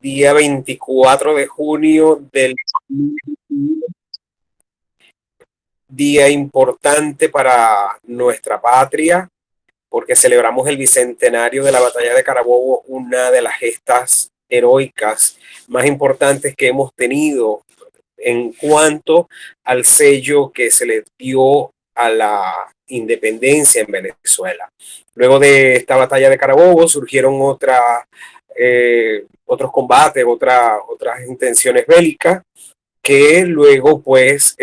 día 24 de junio del día importante para nuestra patria, porque celebramos el bicentenario de la batalla de Carabobo, una de las gestas heroicas más importantes que hemos tenido en cuanto al sello que se le dio a la independencia en Venezuela. Luego de esta batalla de Carabobo surgieron otros combates, otras intenciones bélicas que luego pues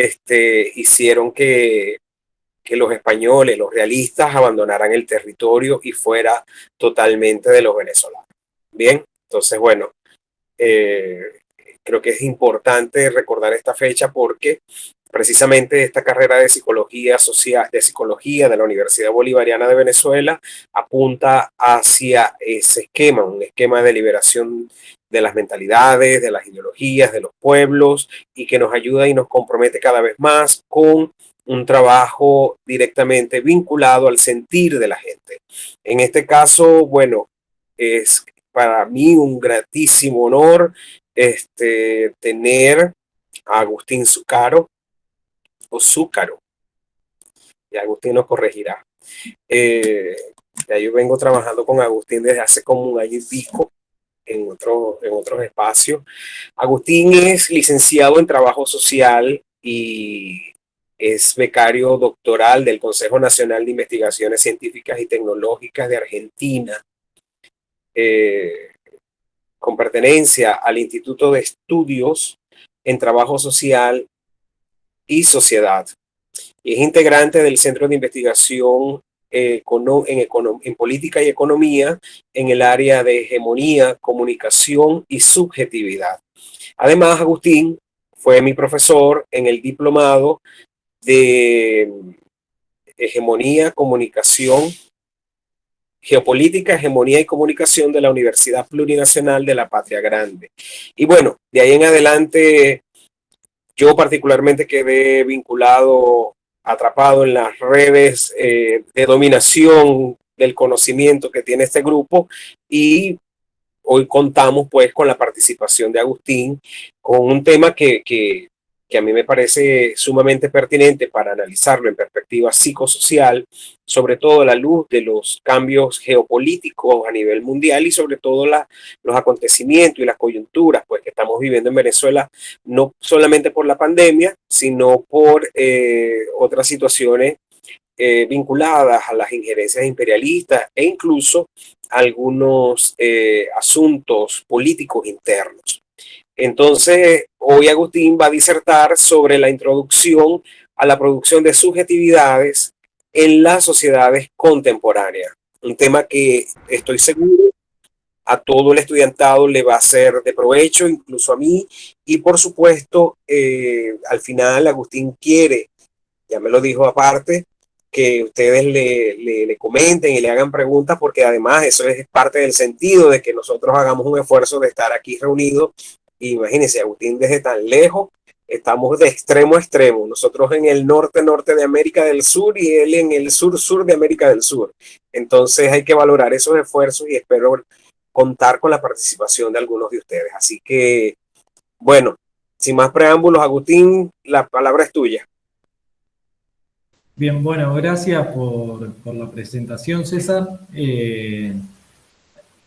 hicieron que los españoles, los realistas, abandonaran el territorio y fuera totalmente de los venezolanos. Bien, entonces bueno, eh, creo que es importante recordar esta fecha porque precisamente esta carrera de psicología social, de psicología de la Universidad Bolivariana de Venezuela apunta hacia ese esquema, un esquema de liberación de las mentalidades, de las ideologías, de los pueblos, y que nos ayuda y nos compromete cada vez más con un trabajo directamente vinculado al sentir de la gente. En este caso, bueno, es para mí un gratísimo honor tener a Agustín Zucaro, o Zúcaro, y Agustín nos corregirá. Ya yo vengo trabajando con Agustín desde hace como un año y pico en otros espacios. Agustín es licenciado en Trabajo Social y es becario doctoral del Consejo Nacional de Investigaciones Científicas y Tecnológicas de Argentina, con pertenencia al Instituto de Estudios en Trabajo Social y Sociedad. Y es integrante del Centro de Investigación en Política y Economía en el área de hegemonía, comunicación y subjetividad. Además, Agustín fue mi profesor en el diplomado de hegemonía, comunicación, geopolítica, hegemonía y comunicación de la Universidad Plurinacional de la Patria Grande. Y bueno, de ahí en adelante yo particularmente quedé vinculado, atrapado en las redes de dominación del conocimiento que tiene este grupo, y hoy contamos pues con la participación de Agustín con un tema que a mí me parece sumamente pertinente para analizarlo en perspectiva psicosocial, sobre todo a la luz de los cambios geopolíticos a nivel mundial y sobre todo los acontecimientos y las coyunturas pues, que estamos viviendo en Venezuela, no solamente por la pandemia, sino por otras situaciones vinculadas a las injerencias imperialistas e incluso algunos asuntos políticos internos. Entonces, hoy Agustín va a disertar sobre la introducción a la producción de subjetividades en las sociedades contemporáneas. Un tema que estoy seguro a todo el estudiantado le va a ser de provecho, incluso a mí. Y por supuesto, al final Agustín quiere, ya me lo dijo aparte, que ustedes le comenten y le hagan preguntas, porque además eso es parte del sentido de que nosotros hagamos un esfuerzo de estar aquí reunidos. Imagínense, Agustín desde tan lejos, estamos de extremo a extremo, nosotros en el norte de América del Sur y él en el sur de América del Sur. Entonces hay que valorar esos esfuerzos y espero contar con la participación de algunos de ustedes. Así que, bueno, sin más preámbulos, Agustín, la palabra es tuya. Bien, bueno, gracias por la presentación, César.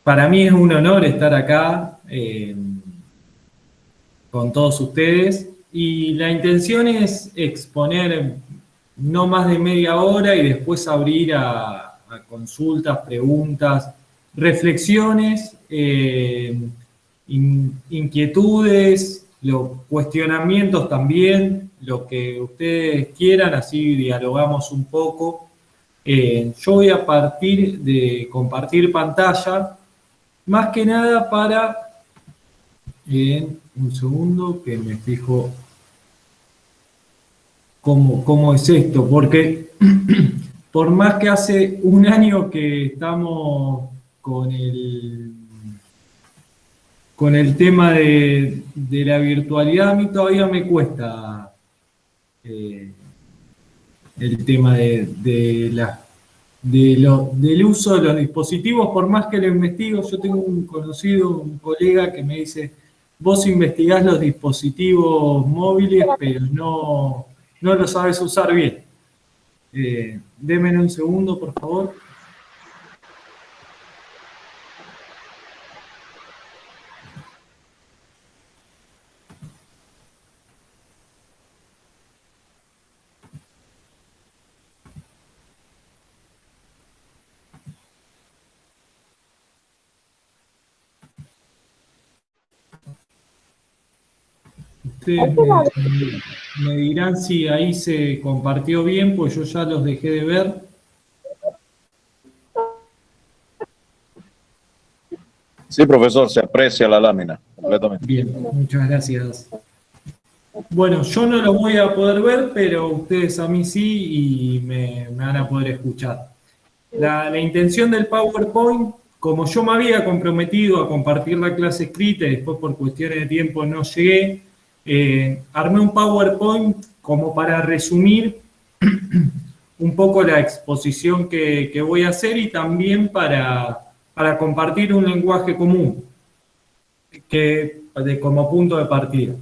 Para mí es un honor estar acá con todos ustedes, y la intención es exponer no más de media hora y después abrir a consultas, preguntas, reflexiones, inquietudes, los cuestionamientos también, lo que ustedes quieran, así dialogamos un poco. Yo voy a partir de compartir pantalla, más que nada para, un segundo que me fijo cómo es esto, porque por más que hace un año que estamos con el tema de la virtualidad, a mí todavía me cuesta el tema de del uso de los dispositivos, por más que lo investigo. Yo tengo un conocido, un colega que me dice, vos investigás los dispositivos móviles, pero no los sabes usar bien. Denme un segundo, por favor. Ustedes me dirán si ahí se compartió bien, pues yo ya los dejé de ver. Sí, profesor, se aprecia la lámina completamente. Bien, muchas gracias. Bueno, yo no los voy a poder ver, pero ustedes a mí sí y me van a poder escuchar. La intención del PowerPoint, como yo me había comprometido a compartir la clase escrita y después por cuestiones de tiempo no llegué, armé un PowerPoint como para resumir un poco la exposición que voy a hacer y también para compartir un lenguaje común como punto de partida.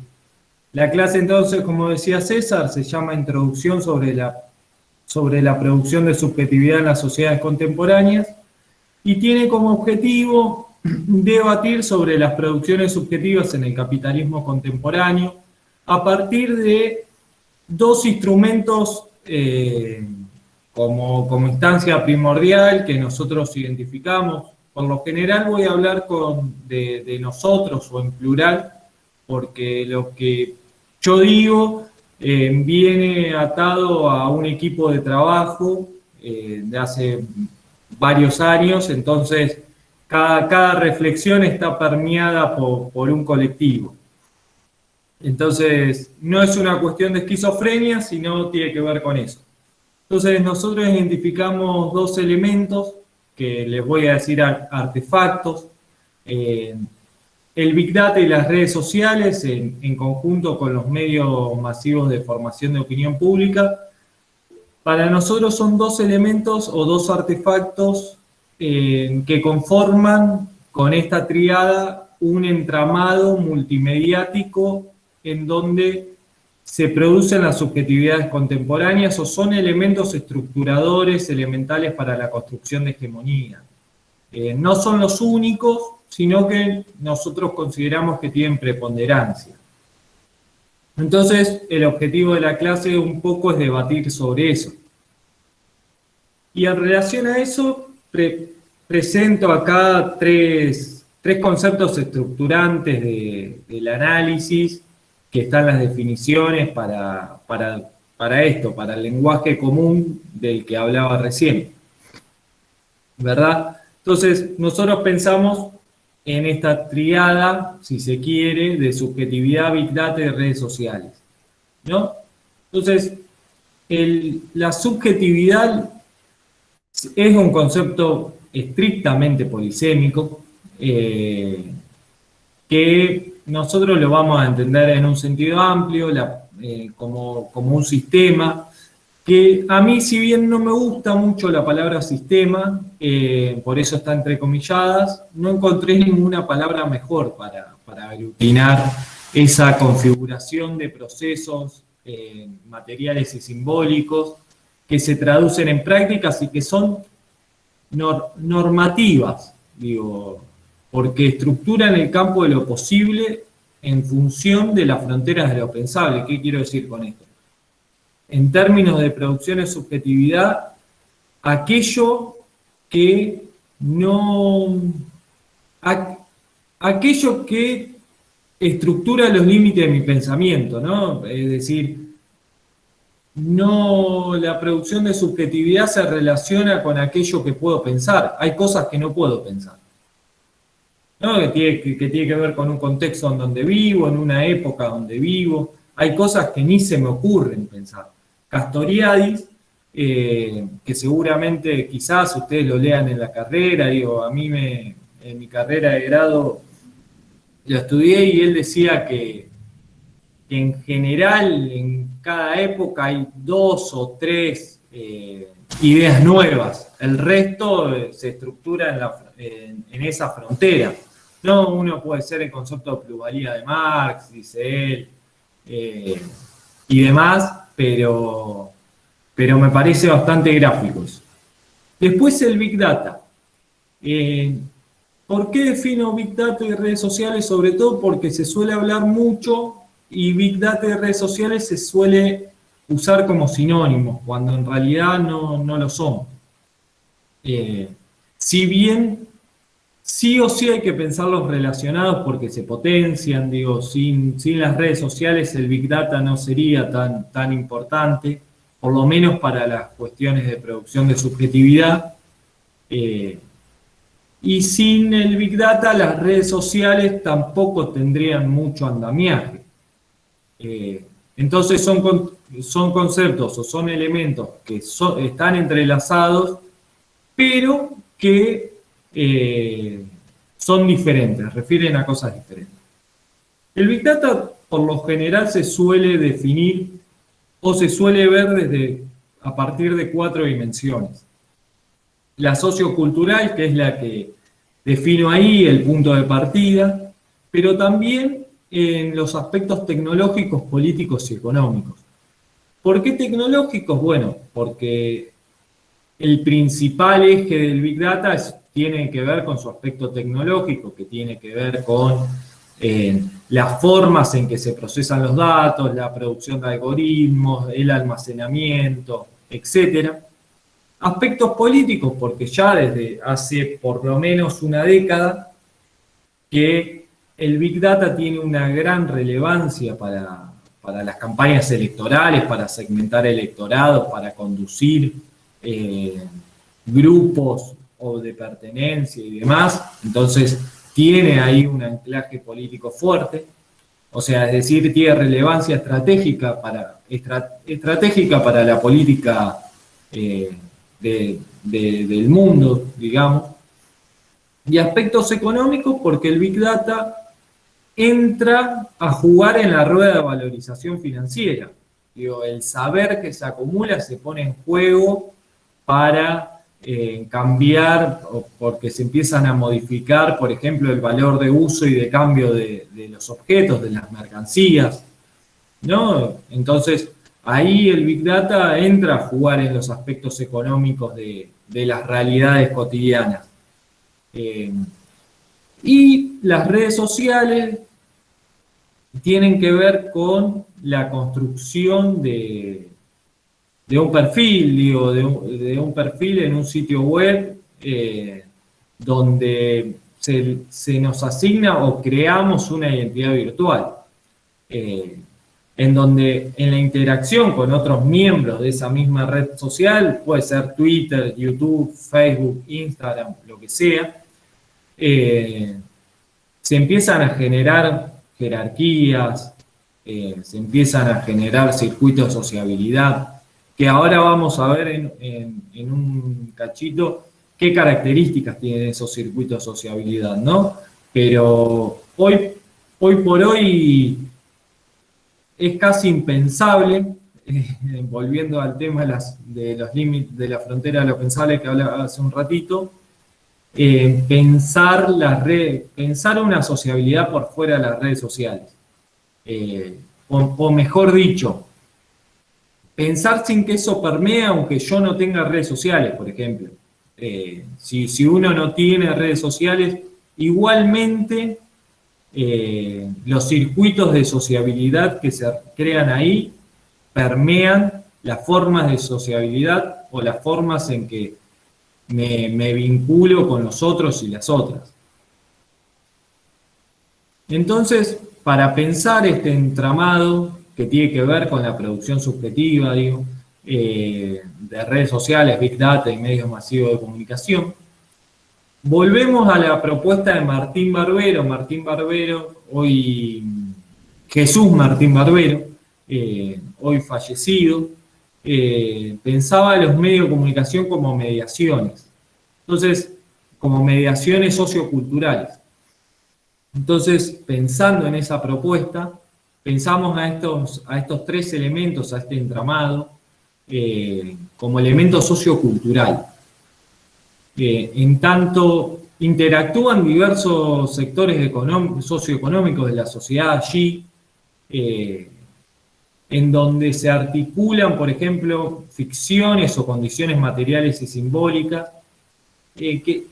La clase entonces, como decía César, se llama Introducción sobre la producción de subjetividad en las sociedades contemporáneas y tiene como objetivo debatir sobre las producciones subjetivas en el capitalismo contemporáneo a partir de dos instrumentos como instancia primordial que nosotros identificamos. Por lo general voy a hablar de nosotros o en plural, porque lo que yo digo viene atado a un equipo de trabajo de hace varios años, entonces cada reflexión está permeada por un colectivo. Entonces, no es una cuestión de esquizofrenia, sino tiene que ver con eso. Entonces, nosotros identificamos dos elementos que les voy a decir artefactos. El Big Data y las redes sociales, en conjunto con los medios masivos de formación de opinión pública, para nosotros son dos elementos o dos artefactos que conforman con esta triada un entramado multimediático en donde se producen las subjetividades contemporáneas o son elementos estructuradores elementales para la construcción de hegemonía. No son los únicos, sino que nosotros consideramos que tienen preponderancia. Entonces, el objetivo de la clase un poco es debatir sobre eso. Y en relación a eso, presento acá tres conceptos estructurantes del análisis, que están las definiciones para esto, para el lenguaje común del que hablaba recién. ¿Verdad? Entonces, nosotros pensamos en esta triada, si se quiere, de subjetividad, Big Data y redes sociales, ¿no? Entonces, la subjetividad es un concepto estrictamente polisémico, que nosotros lo vamos a entender en un sentido amplio, como un sistema, que a mí, si bien no me gusta mucho la palabra sistema, por eso está entrecomilladas, no encontré ninguna palabra mejor para aglutinar esa configuración de procesos materiales y simbólicos que se traducen en prácticas y que son normativas, digo, porque estructuran el campo de lo posible en función de las fronteras de lo pensable. ¿Qué quiero decir con esto? En términos de producción de subjetividad, aquello que estructura los límites de mi pensamiento, ¿no? Es decir, la producción de subjetividad se relaciona con aquello que puedo pensar. Hay cosas que no puedo pensar, ¿no? Que tiene que ver con un contexto en donde vivo, en una época donde vivo. Hay cosas que ni se me ocurren pensar. Castoriadis, que seguramente quizás ustedes lo lean en la carrera, digo, a mí en mi carrera de grado lo estudié y él decía que en general en cada época hay dos o tres ideas nuevas el resto se estructura en esa frontera. No, uno puede ser el concepto de plusvalía de Marx, dice él, y demás, pero me parece bastante gráfico eso. Después el Big Data. ¿Por qué defino Big Data y redes sociales? Sobre todo porque se suele hablar mucho y Big Data y redes sociales se suele usar como sinónimos, cuando en realidad no lo son. Si bien, sí o sí hay que pensarlos relacionados porque se potencian, digo, sin las redes sociales el Big Data no sería tan importante, por lo menos para las cuestiones de producción de subjetividad. Y sin el Big Data las redes sociales tampoco tendrían mucho andamiaje. Entonces son conceptos o son elementos que están entrelazados, pero que son diferentes, refieren a cosas diferentes. El Big Data, por lo general, se suele definir o se suele ver a partir de 4 dimensiones. La sociocultural, que es la que defino ahí, el punto de partida, pero también en los aspectos tecnológicos, políticos y económicos. ¿Por qué tecnológicos? Bueno, porque el principal eje del Big Data tiene que ver con su aspecto tecnológico, que tiene que ver con las formas en que se procesan los datos, la producción de algoritmos, el almacenamiento, etc. Aspectos políticos, porque ya desde hace por lo menos una década que el Big Data tiene una gran relevancia para las campañas electorales, para segmentar electorados, para conducir grupos o de pertenencia y demás. Entonces tiene ahí un anclaje político fuerte, o sea, es decir, tiene relevancia estratégica para la política del mundo, digamos. Y aspectos económicos porque el Big Data entra a jugar en la rueda de valorización financiera. Digo, el saber que se acumula se pone en juego para cambiar, o porque se empiezan a modificar, por ejemplo, el valor de uso y de cambio de los objetos, de las mercancías, ¿no? Entonces, ahí el Big Data entra a jugar en los aspectos económicos de las realidades cotidianas. Y las redes sociales tienen que ver con la construcción de un perfil, digo, de un perfil en un sitio web donde se nos asigna o creamos una identidad virtual, en donde en la interacción con otros miembros de esa misma red social, puede ser Twitter, YouTube, Facebook, Instagram, lo que sea, se empiezan a generar jerarquías, se empiezan a generar circuitos de sociabilidad, que ahora vamos a ver en un cachito qué características tienen esos circuitos de sociabilidad, ¿no? Pero hoy por hoy es casi impensable, volviendo al tema de los límites de la frontera de lo pensable que hablaba hace un ratito, pensar una sociabilidad por fuera de las redes sociales. O mejor dicho, pensar sin que eso permee, aunque yo no tenga redes sociales, por ejemplo. Si uno no tiene redes sociales, igualmente los circuitos de sociabilidad que se crean ahí permean las formas de sociabilidad o las formas en que me vinculo con los otros y las otras. Entonces, para pensar este entramado que tiene que ver con la producción subjetiva, digo, de redes sociales, Big Data y medios masivos de comunicación, volvemos a la propuesta de Martín Barbero. Jesús Martín Barbero, hoy fallecido, pensaba los medios de comunicación como mediaciones. Entonces, como mediaciones socioculturales. Entonces, pensando en esa propuesta, pensamos a estos 3 elementos, a este entramado, como elemento sociocultural. En tanto interactúan diversos sectores socioeconómicos de la sociedad allí, en donde se articulan, por ejemplo, ficciones o condiciones materiales y simbólicas, que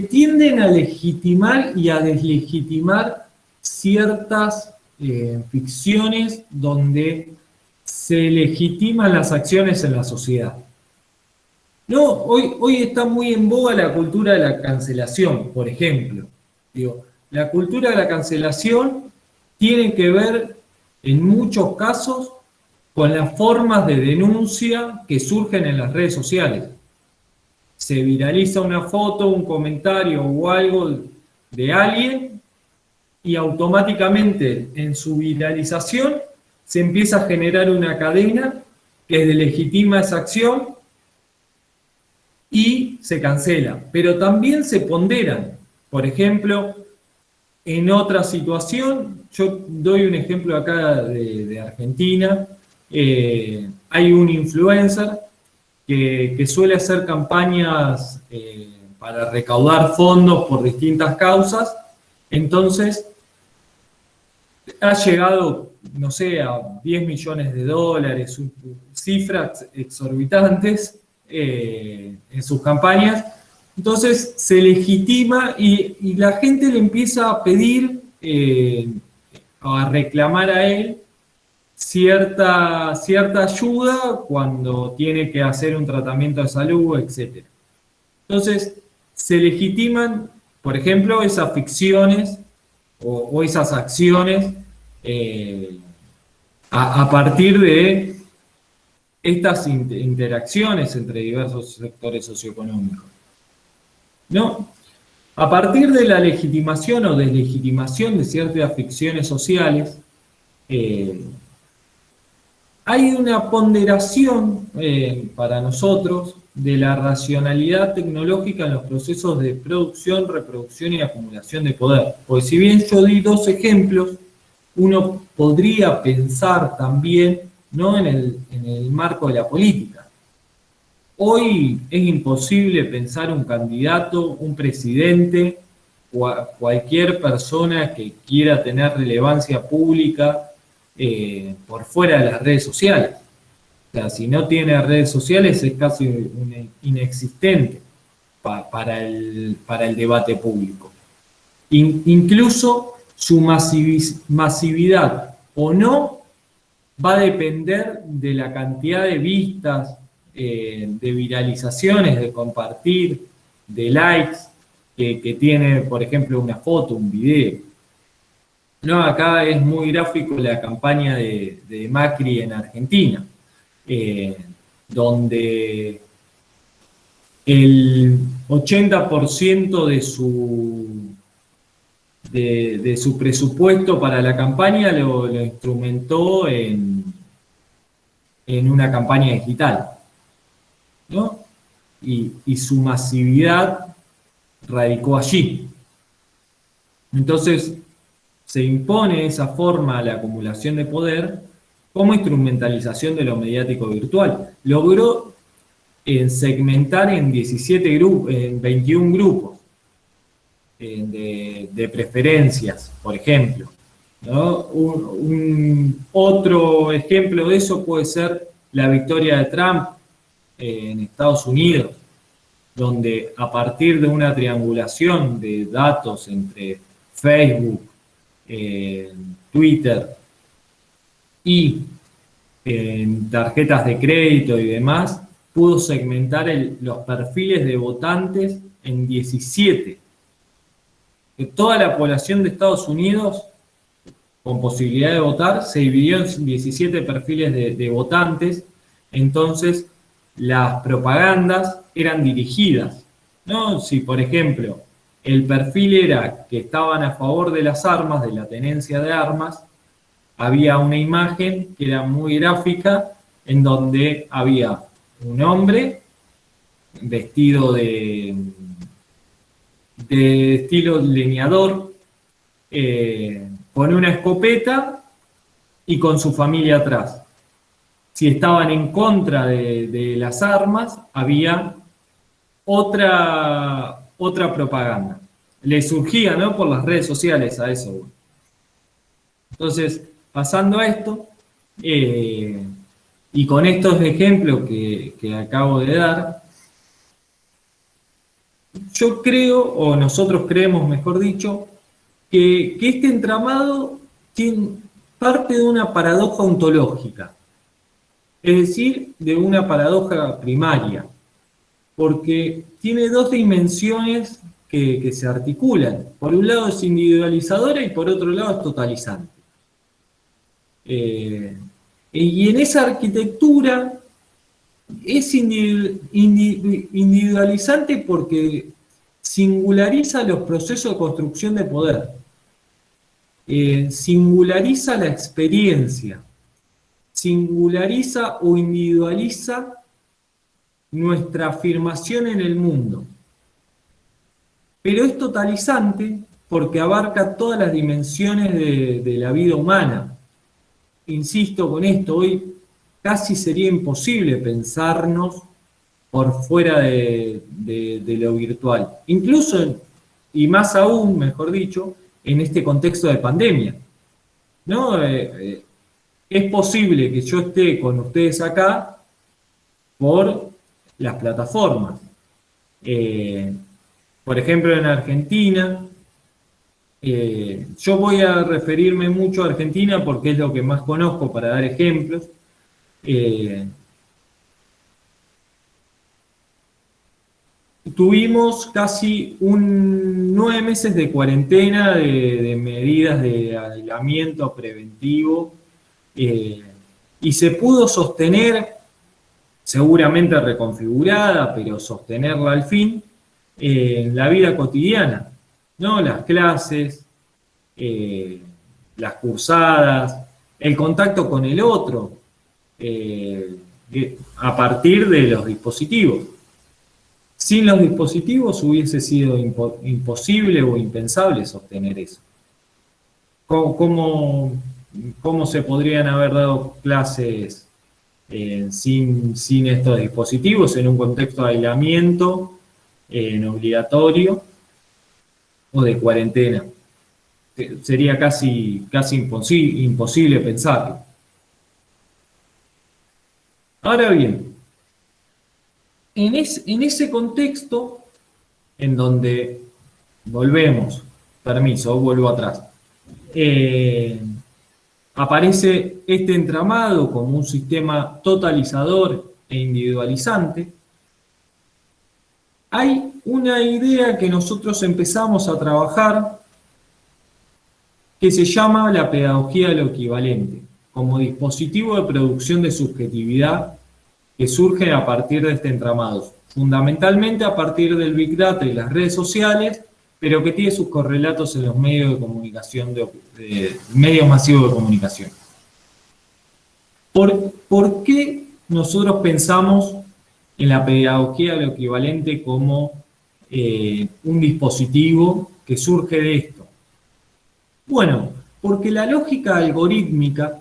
tienden a legitimar y a deslegitimar ciertas ficciones donde se legitiman las acciones en la sociedad. No, hoy está muy en boga la cultura de la cancelación, por ejemplo. Digo, la cultura de la cancelación tiene que ver, en muchos casos, con las formas de denuncia que surgen en las redes sociales. Se viraliza una foto, un comentario o algo de alguien y automáticamente en su viralización se empieza a generar una cadena que deslegitima esa acción y se cancela. Pero también se ponderan. Por ejemplo, en otra situación, yo doy un ejemplo acá de Argentina, hay un influencer que suele hacer campañas para recaudar fondos por distintas causas. Entonces, ha llegado, no sé, a 10 millones de dólares, cifras exorbitantes en sus campañas. Entonces se legitima y la gente le empieza a pedir, a reclamar a él cierta ayuda cuando tiene que hacer un tratamiento de salud, etc. Entonces se legitiman, por ejemplo, esas ficciones o esas acciones a partir de estas interacciones entre diversos sectores socioeconómicos. ¿No? A partir de la legitimación o deslegitimación de ciertas ficciones sociales, hay una ponderación para nosotros de la racionalidad tecnológica en los procesos de producción, reproducción y acumulación de poder. Porque si bien yo di dos ejemplos, uno podría pensar también, ¿no?, en el marco de la política. Hoy es imposible pensar un candidato, un presidente, o cualquier persona que quiera tener relevancia pública por fuera de las redes sociales. O sea, si no tiene redes sociales es casi inexistente para el debate público. Incluso su masividad o no va a depender de la cantidad de vistas, de viralizaciones, de compartir, de likes que tiene, por ejemplo, una foto, un video. No, acá es muy gráfico la campaña de Macri en Argentina, donde el 80% de su presupuesto para la campaña lo instrumentó en una campaña digital, ¿no? Y su masividad radicó allí. Entonces, se impone esa forma a la acumulación de poder como instrumentalización de lo mediático virtual. Logró segmentar en 17 grupos, en 21 grupos de preferencias, por ejemplo, ¿no? Otro ejemplo de eso puede ser la victoria de Trump en Estados Unidos, donde a partir de una triangulación de datos entre Facebook, Twitter y tarjetas de crédito y demás, pudo segmentar los perfiles de votantes en 17. Toda la población de Estados Unidos con posibilidad de votar se dividió en 17 perfiles de votantes. Entonces las propagandas eran dirigidas, ¿no? Si, por ejemplo, el perfil era que estaban a favor de las armas, de la tenencia de armas, había una imagen que era muy gráfica, en donde había un hombre vestido de estilo leñador, con una escopeta y con su familia atrás. Si estaban en contra de las armas, había otra propaganda. Le surgía, ¿no? Por las redes sociales a eso. Entonces, pasando a esto, y con estos ejemplos que acabo de dar, yo creo, o nosotros creemos, mejor dicho, que este entramado tiene parte de una paradoja ontológica, es decir, de una paradoja primaria, porque tiene dos dimensiones que se articulan. Por un lado es individualizadora y por otro lado es totalizante. Y en esa arquitectura es individualizante porque singulariza los procesos de construcción de poder, singulariza la experiencia, singulariza o individualiza nuestra afirmación en el mundo. Pero es totalizante porque abarca todas las dimensiones de la vida humana. Insisto con esto, hoy casi sería imposible pensarnos por fuera de lo virtual. Incluso, y más aún, mejor dicho, en este contexto de pandemia, ¿no? Es posible que yo esté con ustedes acá por las plataformas. Por ejemplo, en Argentina, yo voy a referirme mucho a Argentina porque es lo que más conozco para dar ejemplos. Tuvimos casi 9 meses de cuarentena, de medidas de aislamiento preventivo, y se pudo sostener, seguramente reconfigurada, pero sostenerla al fin, la vida cotidiana, ¿no? Las clases, las cursadas, el contacto con el otro, a partir de los dispositivos. Sin los dispositivos hubiese sido imposible o impensable sostener eso. ¿Cómo se podrían haber dado clases sin estos dispositivos en un contexto de aislamiento obligatorio o de cuarentena? Sería casi imposible pensarlo. Ahora bien, en ese contexto en donde volvemos, vuelvo atrás, aparece este entramado como un sistema totalizador e individualizante. Hay una idea que nosotros empezamos a trabajar que se llama la pedagogía de lo equivalente, como dispositivo de producción de subjetividad que surge a partir de este entramado, fundamentalmente a partir del Big Data y las redes sociales, pero que tiene sus correlatos en los medios de comunicación, medios masivos de comunicación. ¿Por qué nosotros pensamos en la pedagogía de lo equivalente como un dispositivo que surge de esto? Bueno, porque la lógica algorítmica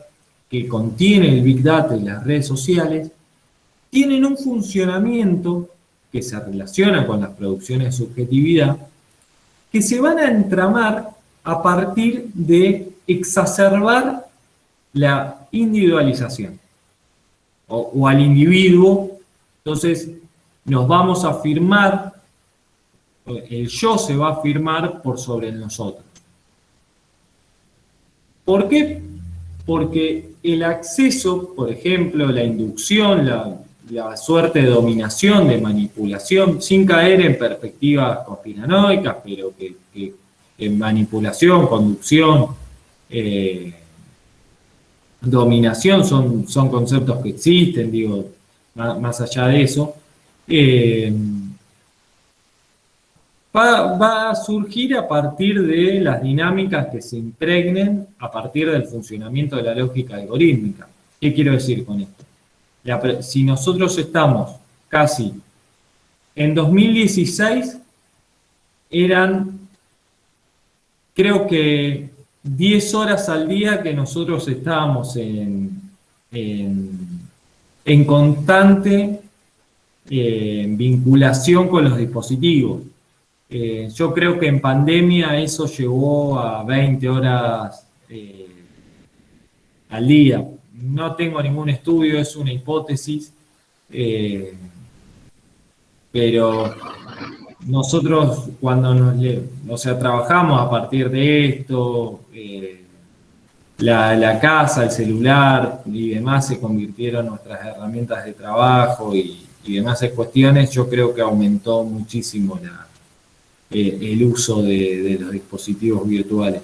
que contiene el Big Data y las redes sociales tienen un funcionamiento que se relaciona con las producciones de subjetividad, que se van a entramar a partir de exacerbar la individualización o al individuo. Entonces nos vamos a afirmar, el yo se va a afirmar por sobre el nosotros. ¿Por qué? Porque el acceso, por ejemplo, la inducción, la suerte de dominación, de manipulación, sin caer en perspectivas conspiranoicas, pero que en manipulación, conducción, dominación son conceptos que existen, digo, más allá de eso, va a surgir a partir de las dinámicas que se impregnen a partir del funcionamiento de la lógica algorítmica. ¿Qué quiero decir con esto? Si nosotros estamos casi en 2016, eran, creo que 10 horas al día que nosotros estábamos en constante vinculación con los dispositivos. Yo creo que en pandemia eso llegó a 20 horas al día. No tengo ningún estudio, es una hipótesis, pero nosotros cuando trabajamos a partir de esto, la casa, el celular y demás se convirtieron en nuestras herramientas de trabajo y demás cuestiones. Yo creo que aumentó muchísimo el uso de los dispositivos virtuales.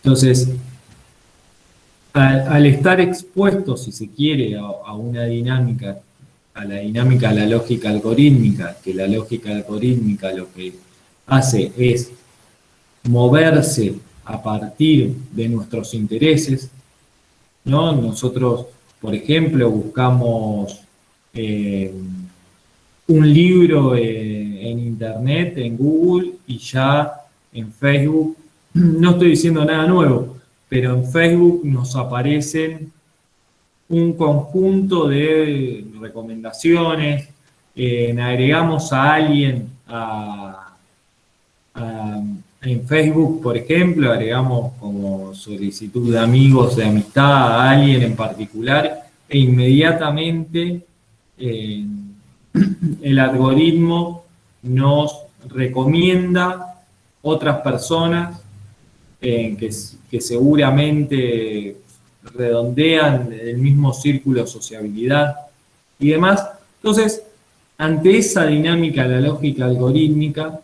Entonces, al estar expuestos, si se quiere, a una dinámica, a la dinámica de la lógica algorítmica, que la lógica algorítmica lo que hace es moverse a partir de nuestros intereses, ¿no? Nosotros, por ejemplo, buscamos un libro en Internet, en Google, y ya en Facebook, no estoy diciendo nada nuevo, pero en Facebook nos aparecen un conjunto de recomendaciones, agregamos a alguien en Facebook, por ejemplo, agregamos como solicitud de amigos, de amistad a alguien en particular, e inmediatamente el algoritmo nos recomienda otras personas que seguramente redondean el mismo círculo de sociabilidad y demás. Entonces, ante esa dinámica, la lógica algorítmica,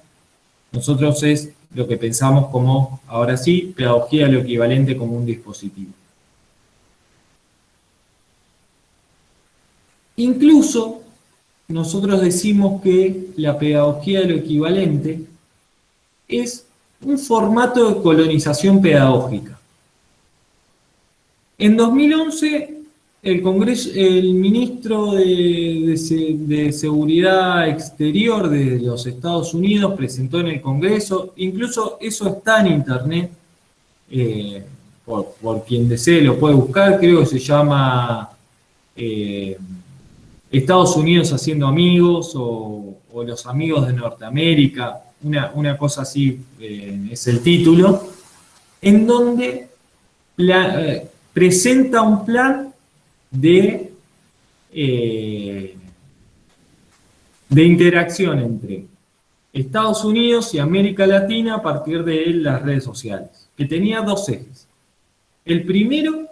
nosotros es lo que pensamos como, ahora sí, pedagogía lo equivalente como un dispositivo. Incluso, nosotros decimos que la pedagogía de lo equivalente es un formato de colonización pedagógica. En 2011, el ministro de Seguridad Exterior de los Estados Unidos presentó en el Congreso, incluso eso está en Internet, por quien desee lo puede buscar, creo que se llama Estados Unidos haciendo amigos o los amigos de Norteamérica, una cosa así es el título, en donde presenta un plan de interacción entre Estados Unidos y América Latina a partir de las redes sociales, que tenía dos ejes. El primero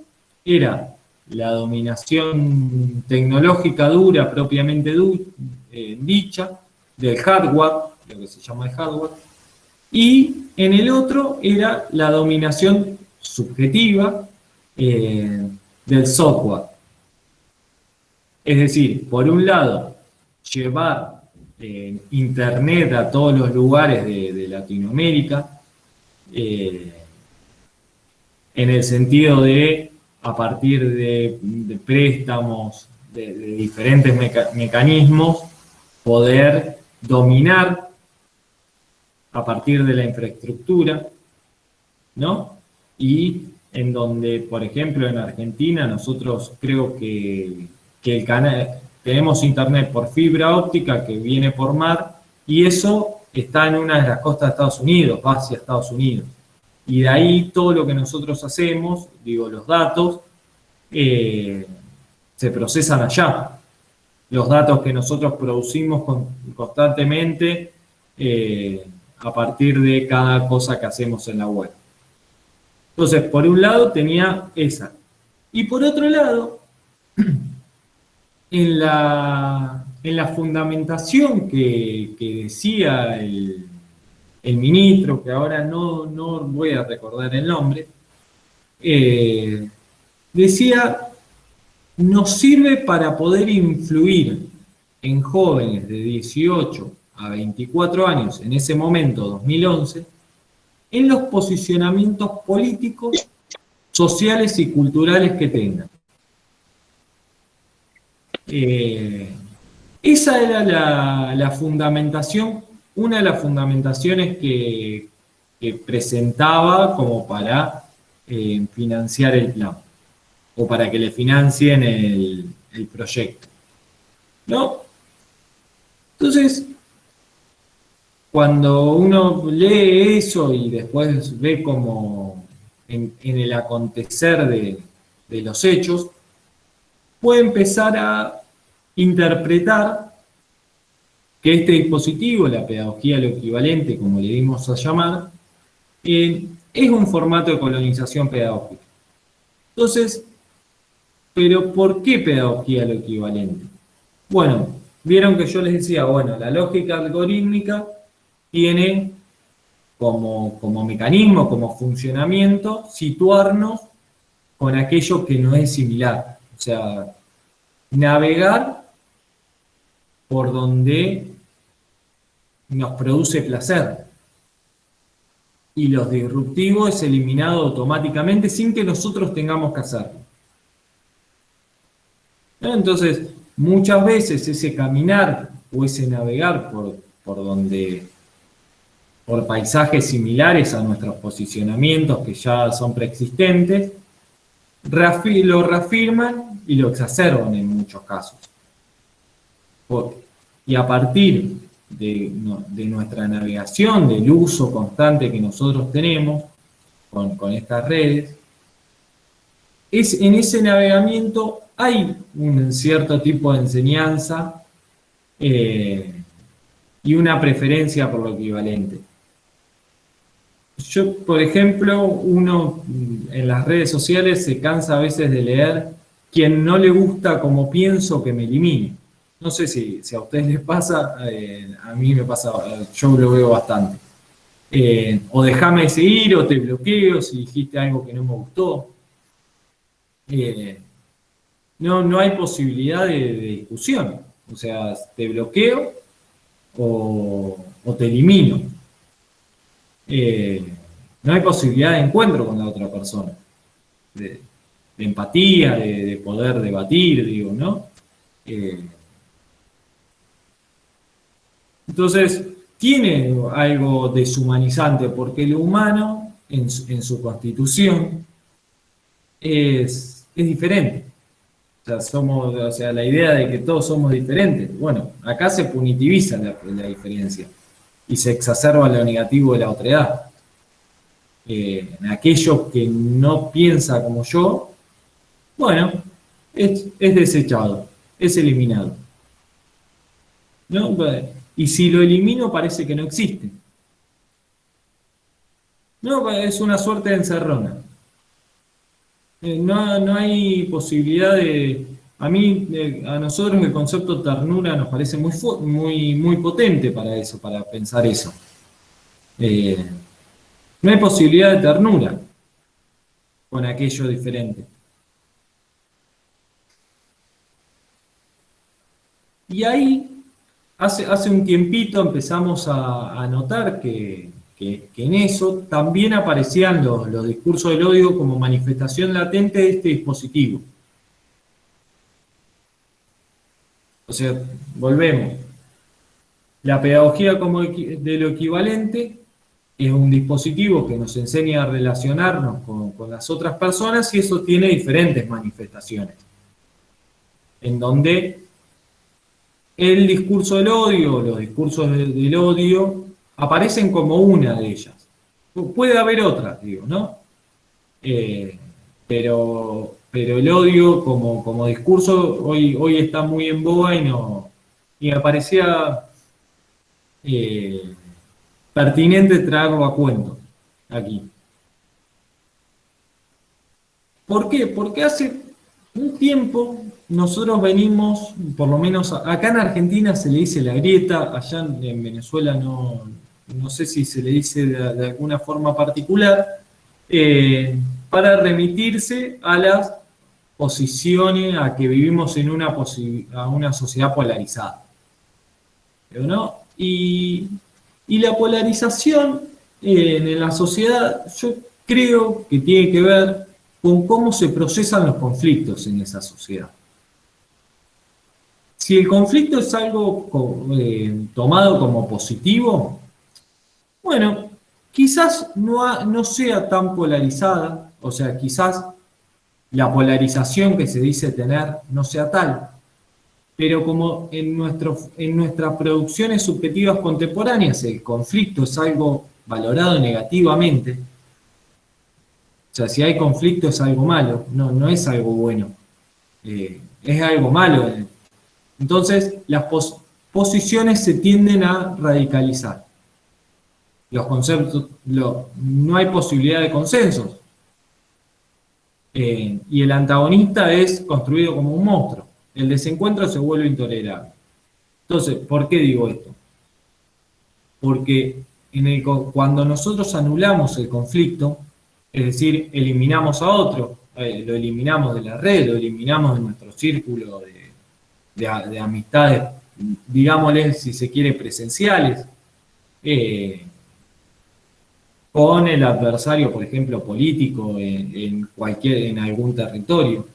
era la dominación tecnológica dura, propiamente dicha, del hardware, lo que se llama el hardware, y en el otro era la dominación subjetiva del software. Es decir, por un lado, llevar Internet a todos los lugares de Latinoamérica, en el sentido de, a partir de préstamos, de diferentes mecanismos, poder dominar a partir de la infraestructura, ¿no? Y en donde, por ejemplo, en Argentina, nosotros creo que el canal, tenemos internet por fibra óptica que viene por mar, y eso está en una de las costas de Estados Unidos, va hacia Estados Unidos. Y de ahí todo lo que nosotros hacemos, digo, los datos, se procesan allá. Los datos que nosotros producimos constantemente a partir de cada cosa que hacemos en la web. Entonces, por un lado tenía esa. Y por otro lado, en la fundamentación que decía el ministro, que ahora no voy a recordar el nombre, decía, nos sirve para poder influir en jóvenes de 18 a 24 años, en ese momento, 2011, en los posicionamientos políticos, sociales y culturales que tengan. Esa era la fundamentación, una de las fundamentaciones que presentaba como para financiar el plan, o para que le financien el proyecto, ¿no? Entonces, cuando uno lee eso y después ve como en el acontecer de los hechos, puede empezar a interpretar que este dispositivo, la pedagogía lo equivalente, como le dimos a llamar, es un formato de colonización pedagógica. Entonces, ¿pero por qué pedagogía lo equivalente? Bueno, vieron que yo les decía, bueno, la lógica algorítmica tiene como mecanismo, como funcionamiento, situarnos con aquello que no es similar. O sea, navegar por donde nos produce placer. Y lo disruptivo es eliminado automáticamente sin que nosotros tengamos que hacerlo. Entonces, muchas veces ese caminar o ese navegar por paisajes similares a nuestros posicionamientos que ya son preexistentes, lo reafirman y lo exacerban en muchos casos. Y a partir de nuestra navegación, del uso constante que nosotros tenemos con estas redes, en ese navegamiento hay un cierto tipo de enseñanza y una preferencia por lo equivalente. Yo, por ejemplo, uno en las redes sociales se cansa a veces de leer quien no le gusta como pienso que me elimine. No sé si a ustedes les pasa, a mí me pasa, yo lo veo bastante. O déjame de seguir o te bloqueo si dijiste algo que no me gustó. No hay posibilidad de discusión. O sea, te bloqueo o te elimino. No hay posibilidad de encuentro con la otra persona. De empatía, de poder debatir, digo, ¿no? Entonces, tiene algo deshumanizante, porque lo humano, en su constitución, es diferente. O sea, la idea de que todos somos diferentes. Bueno, acá se punitiviza la diferencia y se exacerba lo negativo de la otredad. En aquello que no piensa como yo, bueno, es desechado, es eliminado. ¿No? Y si lo elimino parece que no existe. No, es una suerte de encerrona. No hay posibilidad de... A nosotros el concepto ternura nos parece muy potente para eso, para pensar eso. No hay posibilidad de ternura con aquello diferente. Y ahí, hace un tiempito empezamos a notar que en eso también aparecían los discursos del odio como manifestación latente de este dispositivo. O sea, volvemos. La pedagogía como de lo equivalente es un dispositivo que nos enseña a relacionarnos con las otras personas y eso tiene diferentes manifestaciones. En donde el discurso del odio, los discursos del odio, aparecen como una de ellas. Puede haber otras, digo, ¿no? Pero el odio como discurso hoy está muy en boga y me parecía pertinente traerlo a cuento aquí. ¿Por qué? Porque hace un tiempo nosotros venimos, por lo menos acá en Argentina se le dice la grieta, allá en Venezuela no sé si se le dice de alguna forma particular, para remitirse a las posiciones, a que vivimos en a una sociedad polarizada. ¿No? Y la polarización en la sociedad, yo creo que tiene que ver con cómo se procesan los conflictos en esa sociedad. Si el conflicto es algo tomado como positivo, bueno, quizás no sea tan polarizada, o sea, quizás la polarización que se dice tener no sea tal, pero como en nuestras producciones subjetivas contemporáneas el conflicto es algo valorado negativamente, o sea, si hay conflicto es algo malo, no es algo bueno, es algo malo. Entonces, las posiciones se tienden a radicalizar. Los conceptos, no hay posibilidad de consensos. Y el antagonista es construido como un monstruo. El desencuentro se vuelve intolerable. Entonces, ¿por qué digo esto? Porque cuando nosotros anulamos el conflicto, es decir, eliminamos a otro, lo eliminamos de la red, lo eliminamos de nuestro círculo de amistades, digámosle, si se quiere, presenciales, con el adversario, por ejemplo, político en algún territorio.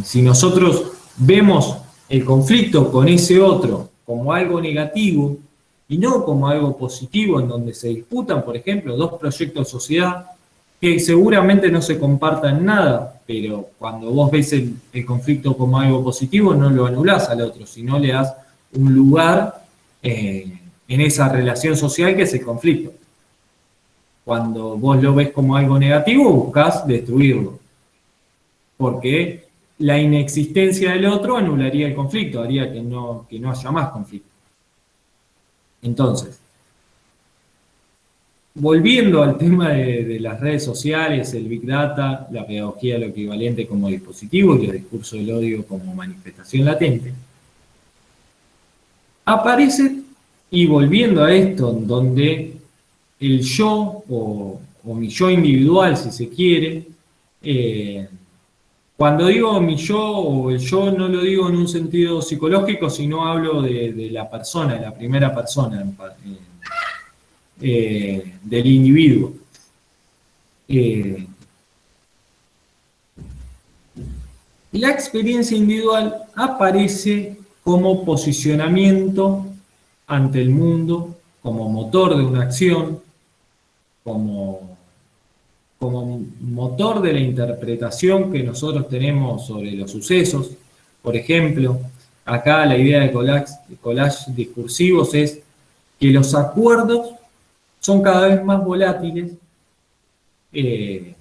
Si nosotros vemos el conflicto con ese otro como algo negativo y no como algo positivo, en donde se disputan, por ejemplo, dos proyectos de sociedad que seguramente no se compartan nada, pero cuando vos ves el conflicto como algo positivo, no lo anulás al otro, sino le das un lugar en esa relación social que es el conflicto. Cuando vos lo ves como algo negativo, buscás destruirlo. Porque la inexistencia del otro anularía el conflicto, haría que no haya más conflicto. Entonces, volviendo al tema de las redes sociales, el Big Data, la pedagogía de lo equivalente como dispositivo y el discurso del odio como manifestación latente, aparece, y volviendo a esto, donde el yo, o mi yo individual, si se quiere, cuando digo mi yo o el yo, no lo digo en un sentido psicológico, sino hablo de la persona, de la primera persona, del individuo. La experiencia individual aparece como posicionamiento ante el mundo, como motor de una acción, como motor de la interpretación que nosotros tenemos sobre los sucesos. Por ejemplo, acá la idea de collage discursivos es que los acuerdos son cada vez más volátiles y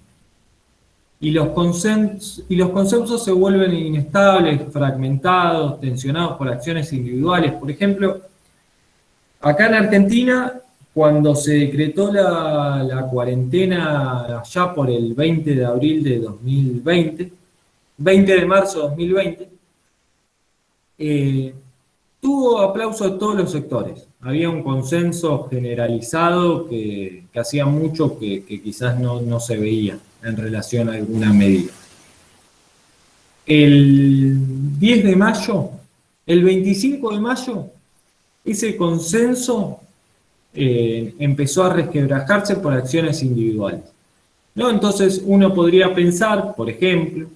los consensos se vuelven inestables, fragmentados, tensionados por acciones individuales. Por ejemplo, acá en Argentina, cuando se decretó la cuarentena allá por el 20 de abril de 2020, 20 de marzo de 2020, tuvo aplauso de todos los sectores. Había un consenso generalizado que hacía mucho que quizás no se veía en relación a alguna medida. El 10 de mayo, el 25 de mayo, ese consenso empezó a resquebrajarse por acciones individuales, ¿no? Entonces uno podría pensar, por ejemplo,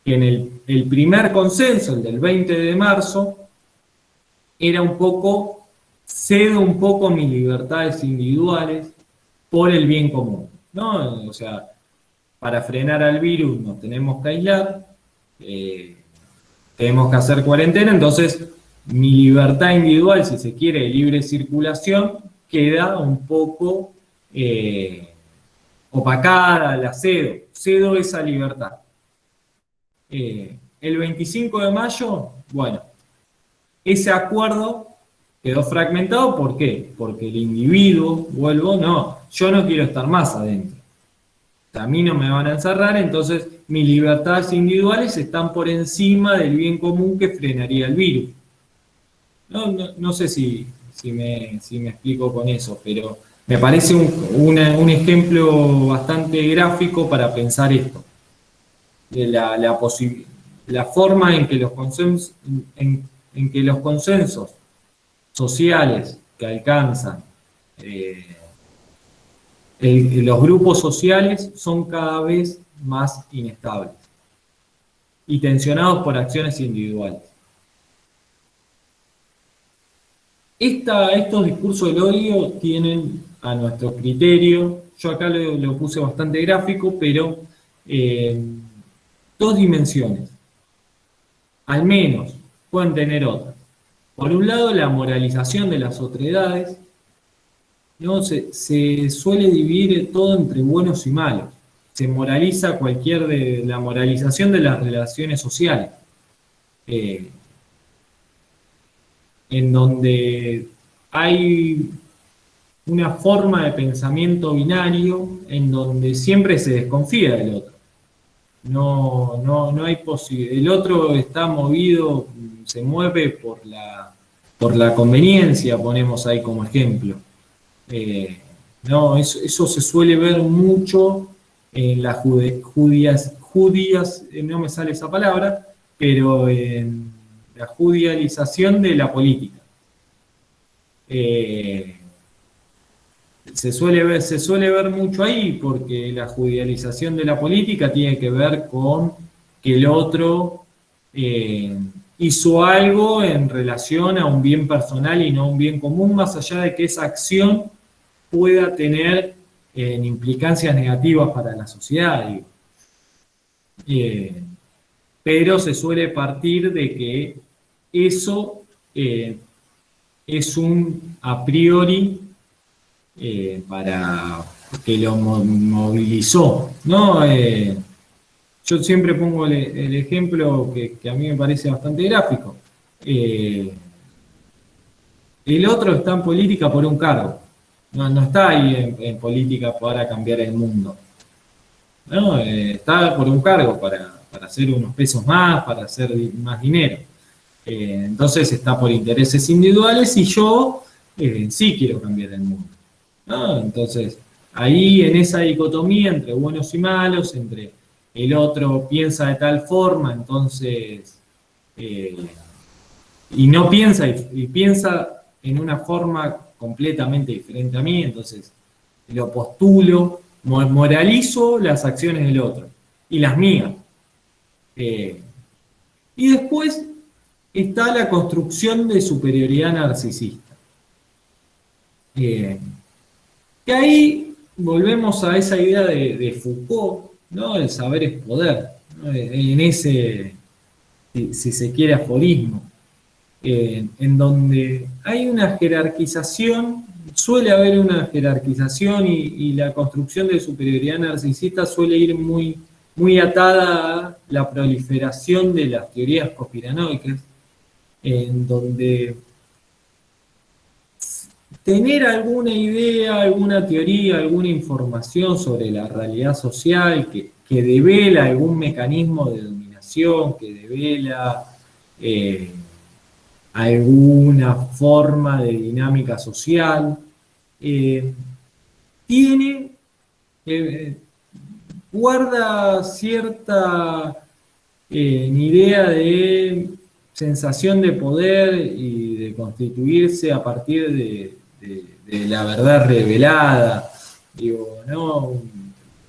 que en el primer consenso, el del 20 de marzo, era un poco, cedo un poco mis libertades individuales por el bien común, ¿no? O sea, para frenar al virus nos tenemos que aislar, tenemos que hacer cuarentena, entonces mi libertad individual, si se quiere, de libre circulación, queda un poco opacada, la cedo esa libertad. El 25 de mayo, bueno, ese acuerdo quedó fragmentado. ¿Por qué? Porque el individuo, yo no quiero estar más adentro. A mí no me van a encerrar, entonces mis libertades individuales están por encima del bien común que frenaría el virus. No sé si me explico con eso, pero me parece un ejemplo bastante gráfico para pensar esto. De la forma en que los consensos sociales que alcanzan los grupos sociales son cada vez más inestables y tensionados por acciones individuales. Estos discursos del odio tienen, a nuestro criterio, yo acá lo puse bastante gráfico, pero dos dimensiones. Al menos pueden tener otras. Por un lado, la moralización de las otredades, ¿no? Se suele dividir todo entre buenos y malos. Se moraliza la moralización de las relaciones sociales, en donde hay una forma de pensamiento binario en donde siempre se desconfía del otro. No hay posibilidad. El otro está movido, se mueve por la conveniencia, ponemos ahí como ejemplo. Eso se suele ver mucho en las judías, no me sale esa palabra, pero en la judicialización de la política. Se suele ver mucho ahí porque la judicialización de la política tiene que ver con que el otro hizo algo en relación a un bien personal y no a un bien común, más allá de que esa acción pueda tener implicancias negativas para la sociedad, digo. Pero se suele partir de que eso es un a priori para que lo movilizó, ¿no? Yo siempre pongo el ejemplo que a mí me parece bastante gráfico. El otro está en política por un cargo, no está ahí en política para cambiar el mundo, ¿no? Está por un cargo para hacer unos pesos más, para hacer más dinero. Entonces está por intereses individuales y yo sí quiero cambiar el mundo, ¿no? Entonces, ahí en esa dicotomía entre buenos y malos, entre el otro piensa de tal forma, entonces, y no piensa, y piensa en una forma completamente diferente a mí, entonces lo postulo, moralizo las acciones del otro y las mías. Y después está la construcción de superioridad narcisista. Que ahí volvemos a esa idea de Foucault, ¿no? El saber es poder, ¿no? En ese, si se quiere, aforismo, en donde hay una jerarquización, suele haber una jerarquización y la construcción de superioridad narcisista suele ir muy atada a la proliferación de las teorías conspiranoicas, en donde tener alguna idea, alguna teoría, alguna información sobre la realidad social que devela algún mecanismo de dominación, que devela alguna forma de dinámica social, guarda cierta idea de sensación de poder y de constituirse a partir de la verdad revelada. Digo, ¿no?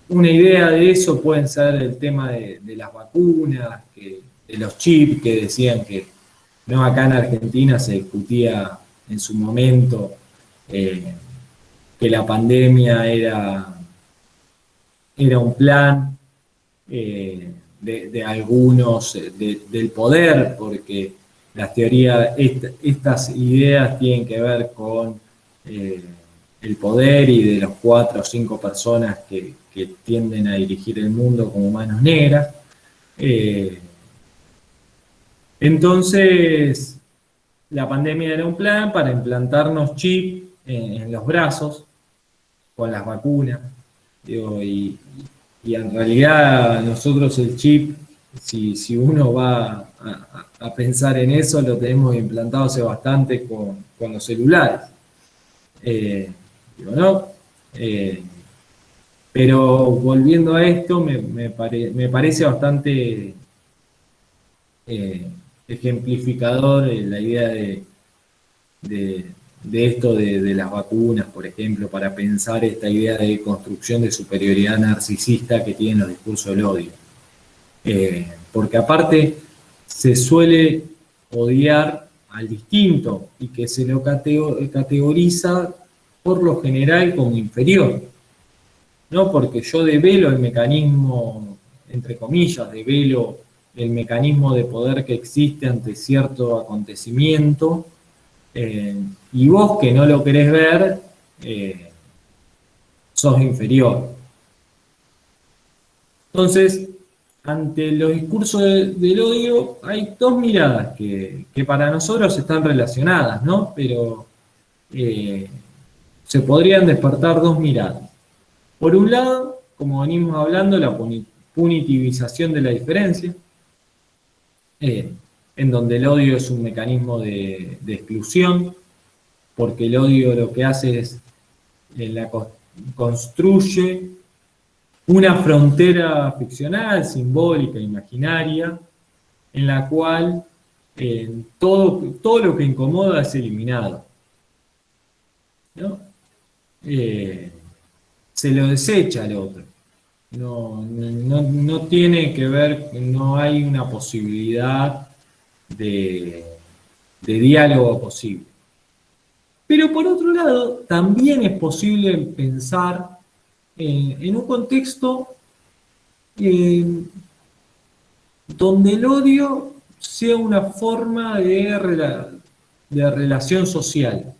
Una idea de eso puede ser el tema de las vacunas, de los chips, que decían que no, acá en Argentina se discutía en su momento que la pandemia era un plan de algunos del poder, porque las teorías, estas ideas tienen que ver con el poder y de los 4 o 5 personas que tienden a dirigir el mundo como manos negras. Entonces, la pandemia era un plan para implantarnos chip en los brazos con las vacunas. Digo, y en realidad nosotros el chip, si uno va a pensar en eso, lo tenemos implantado hace bastante con los celulares. Digo, ¿no? Pero volviendo a esto, me parece bastante ejemplificador la idea de esto de las vacunas, por ejemplo, para pensar esta idea de construcción de superioridad narcisista que tienen los discursos del odio. Porque aparte se suele odiar al distinto y que se lo categoriza por lo general como inferior, ¿no? Porque yo develo el mecanismo, entre comillas, develo el mecanismo de poder que existe ante cierto acontecimiento, y vos que no lo querés ver, sos inferior. Entonces, ante los discursos del odio, hay dos miradas que para nosotros están relacionadas, ¿no? Pero se podrían despertar dos miradas. Por un lado, como venimos hablando, la punitivización de la diferencia, en donde el odio es un mecanismo de exclusión, porque el odio lo que hace es construye una frontera ficcional, simbólica, imaginaria, en la cual todo lo que incomoda es eliminado, ¿no? Se lo desecha al otro. No tiene que ver, no hay una posibilidad de diálogo posible. Pero por otro lado, también es posible pensar en un contexto donde el odio sea una forma de relación social,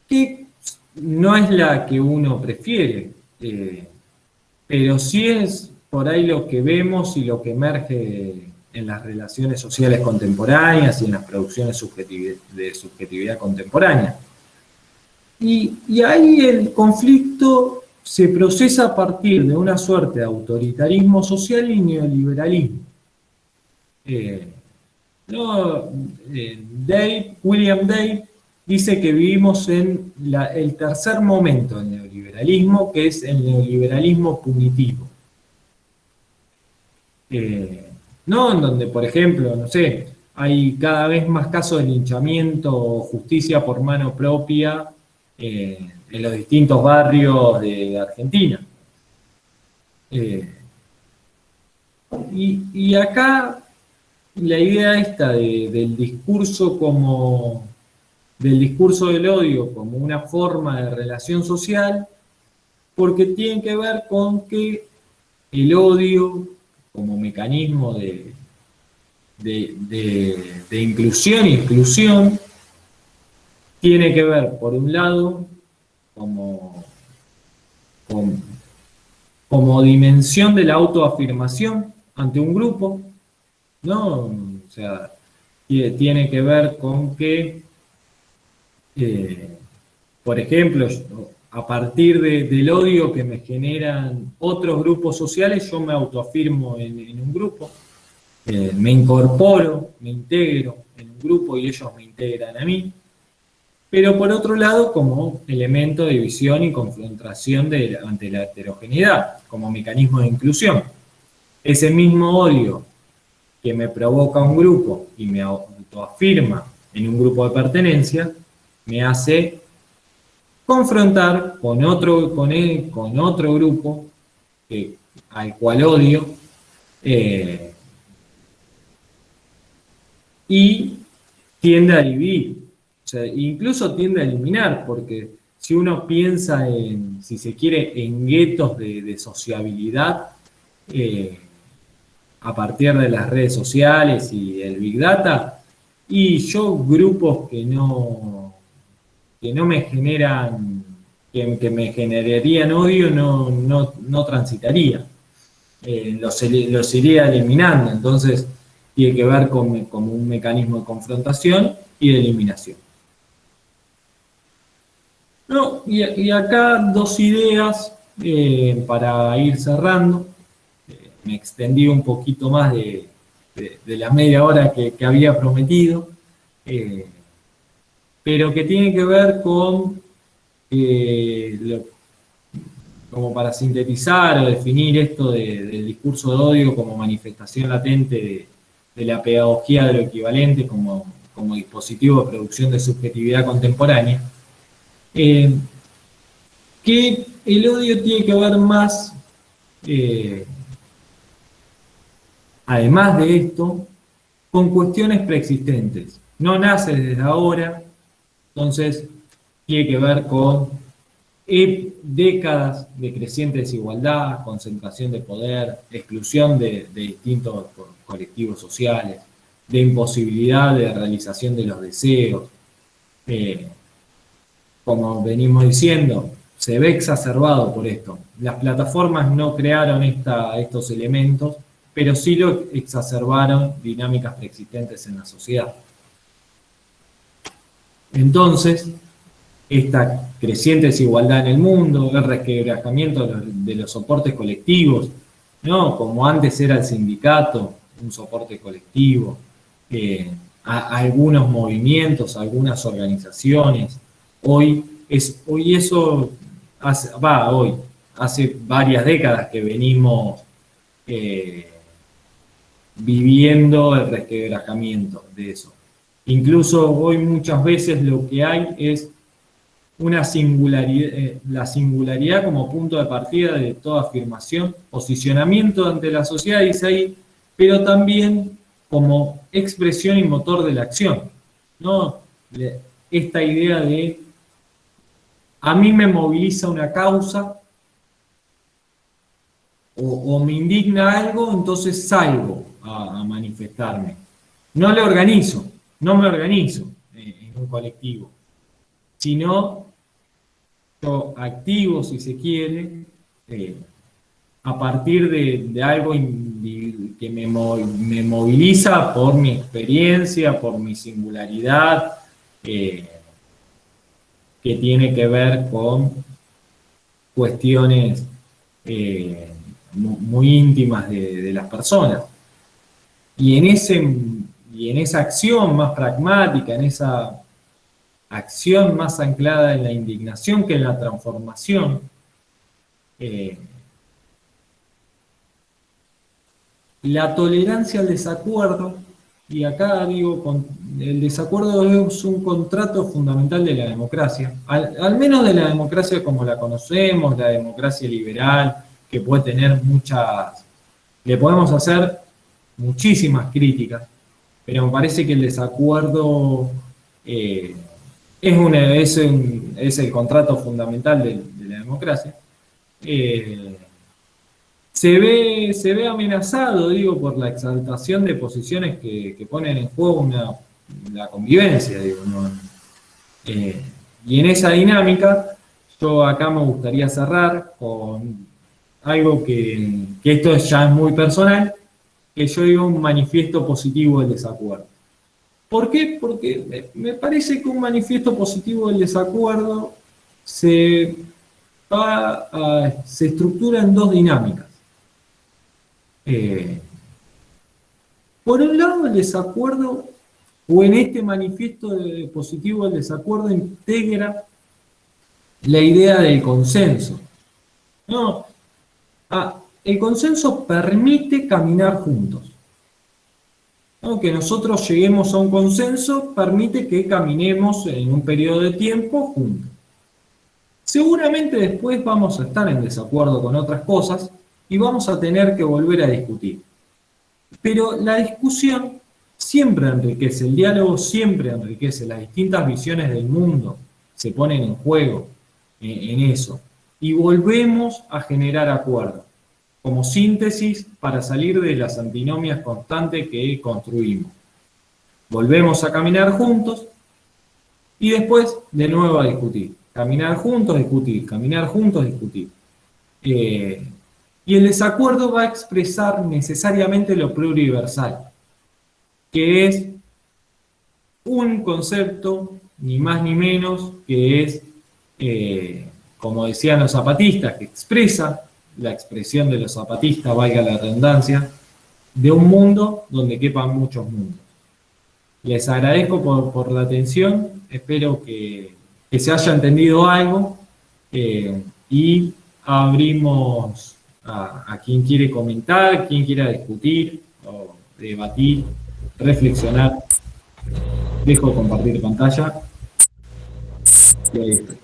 que no es la que uno prefiere, pero sí es por ahí lo que vemos y lo que emerge en las relaciones sociales contemporáneas y en las producciones de subjetividad contemporánea. Y ahí el conflicto se procesa a partir de una suerte de autoritarismo social y neoliberalismo. William Day dice que vivimos en el tercer momento del neoliberalismo, que es el neoliberalismo punitivo. ¿No? En donde, por ejemplo, no sé, hay cada vez más casos de linchamiento o justicia por mano propia en los distintos barrios de Argentina. Y acá la idea esta del discurso del odio como una forma de relación social, porque tiene que ver con que el odio como mecanismo de inclusión y exclusión tiene que ver, por un lado, como dimensión de la autoafirmación ante un grupo, ¿no? O sea, tiene que ver con que, por ejemplo, a partir del odio que me generan otros grupos sociales, yo me autoafirmo en un grupo, me incorporo, me integro en un grupo y ellos me integran a mí. Pero por otro lado, como elemento de división y confrontación ante la heterogeneidad, como mecanismo de inclusión. Ese mismo odio que me provoca un grupo y me autoafirma en un grupo de pertenencia, me hace confrontar con otro grupo al cual odio, y tiende a dividir. O sea, incluso tiende a eliminar, porque si uno piensa si se quiere, en guetos de sociabilidad, a partir de las redes sociales y el Big Data, y yo grupos que no me generan, que me generarían odio, no transitaría. Los iría eliminando, entonces tiene que ver como un mecanismo de confrontación y de eliminación. No, y acá dos ideas para ir cerrando. Me extendí un poquito más de la media hora que había prometido, pero que tiene que ver con, como para sintetizar o definir esto del discurso de odio como manifestación latente de la pedagogía de lo equivalente como dispositivo de producción de subjetividad contemporánea. Que el odio tiene que ver más, además de esto, con cuestiones preexistentes. No nace desde ahora, entonces tiene que ver con décadas de creciente desigualdad, concentración de poder, exclusión de distintos colectivos sociales, de imposibilidad de realización de los deseos. Como venimos diciendo, se ve exacerbado por esto. Las plataformas no crearon estos elementos, pero sí lo exacerbaron dinámicas preexistentes en la sociedad. Entonces, esta creciente desigualdad en el mundo, el resquebrajamiento de los soportes colectivos, ¿no? Como antes era el sindicato, un soporte colectivo, algunos movimientos, algunas organizaciones. Hoy eso hace varias décadas que venimos viviendo el resquebrajamiento de eso. Incluso hoy muchas veces lo que hay es una singularidad, la singularidad como punto de partida de toda afirmación, posicionamiento ante la sociedad, dice ahí, pero también como expresión y motor de la acción, ¿no? Esta idea de a mí me moviliza una causa o me indigna algo, entonces salgo a manifestarme. No me organizo en un colectivo, sino yo activo, si se quiere, a partir de algo que me moviliza por mi experiencia, por mi singularidad, que tiene que ver con cuestiones muy íntimas de las personas. Y en esa acción más pragmática, en esa acción más anclada en la indignación que en la transformación, la tolerancia al desacuerdo, y acá digo, el desacuerdo es un contrato fundamental de la democracia, al menos de la democracia como la conocemos, la democracia liberal, que puede tener le podemos hacer muchísimas críticas, pero me parece que el desacuerdo es el contrato fundamental de la democracia. Se ve amenazado, digo, por la exaltación de posiciones que ponen en juego la convivencia, digo, ¿no? Y en esa dinámica, yo acá me gustaría cerrar con algo que esto ya es muy personal, que yo digo un manifiesto positivo del desacuerdo. ¿Por qué? Porque me parece que un manifiesto positivo del desacuerdo se estructura en dos dinámicas. Por un lado, el desacuerdo, o en este manifiesto positivo del desacuerdo, integra la idea del consenso. No, el consenso permite caminar juntos. ¿No? Que nosotros lleguemos a un consenso permite que caminemos en un periodo de tiempo juntos. Seguramente después vamos a estar en desacuerdo con otras cosas y vamos a tener que volver a discutir. Pero la discusión siempre enriquece, el diálogo siempre enriquece, las distintas visiones del mundo se ponen en juego en eso. Y volvemos a generar acuerdos, como síntesis para salir de las antinomias constantes que construimos. Volvemos a caminar juntos y después de nuevo a discutir. Caminar juntos, discutir, caminar juntos, discutir. Y el desacuerdo va a expresar necesariamente lo pluriversal, que es un concepto, ni más ni menos, que es, como decían los zapatistas, que expresa la expresión de los zapatistas, valga la redundancia, de un mundo donde quepan muchos mundos. Les agradezco por la atención, espero que se haya entendido algo y abrimos a quien quiere comentar, quien quiera discutir o debatir, reflexionar. Dejo de compartir pantalla. Y ahí está.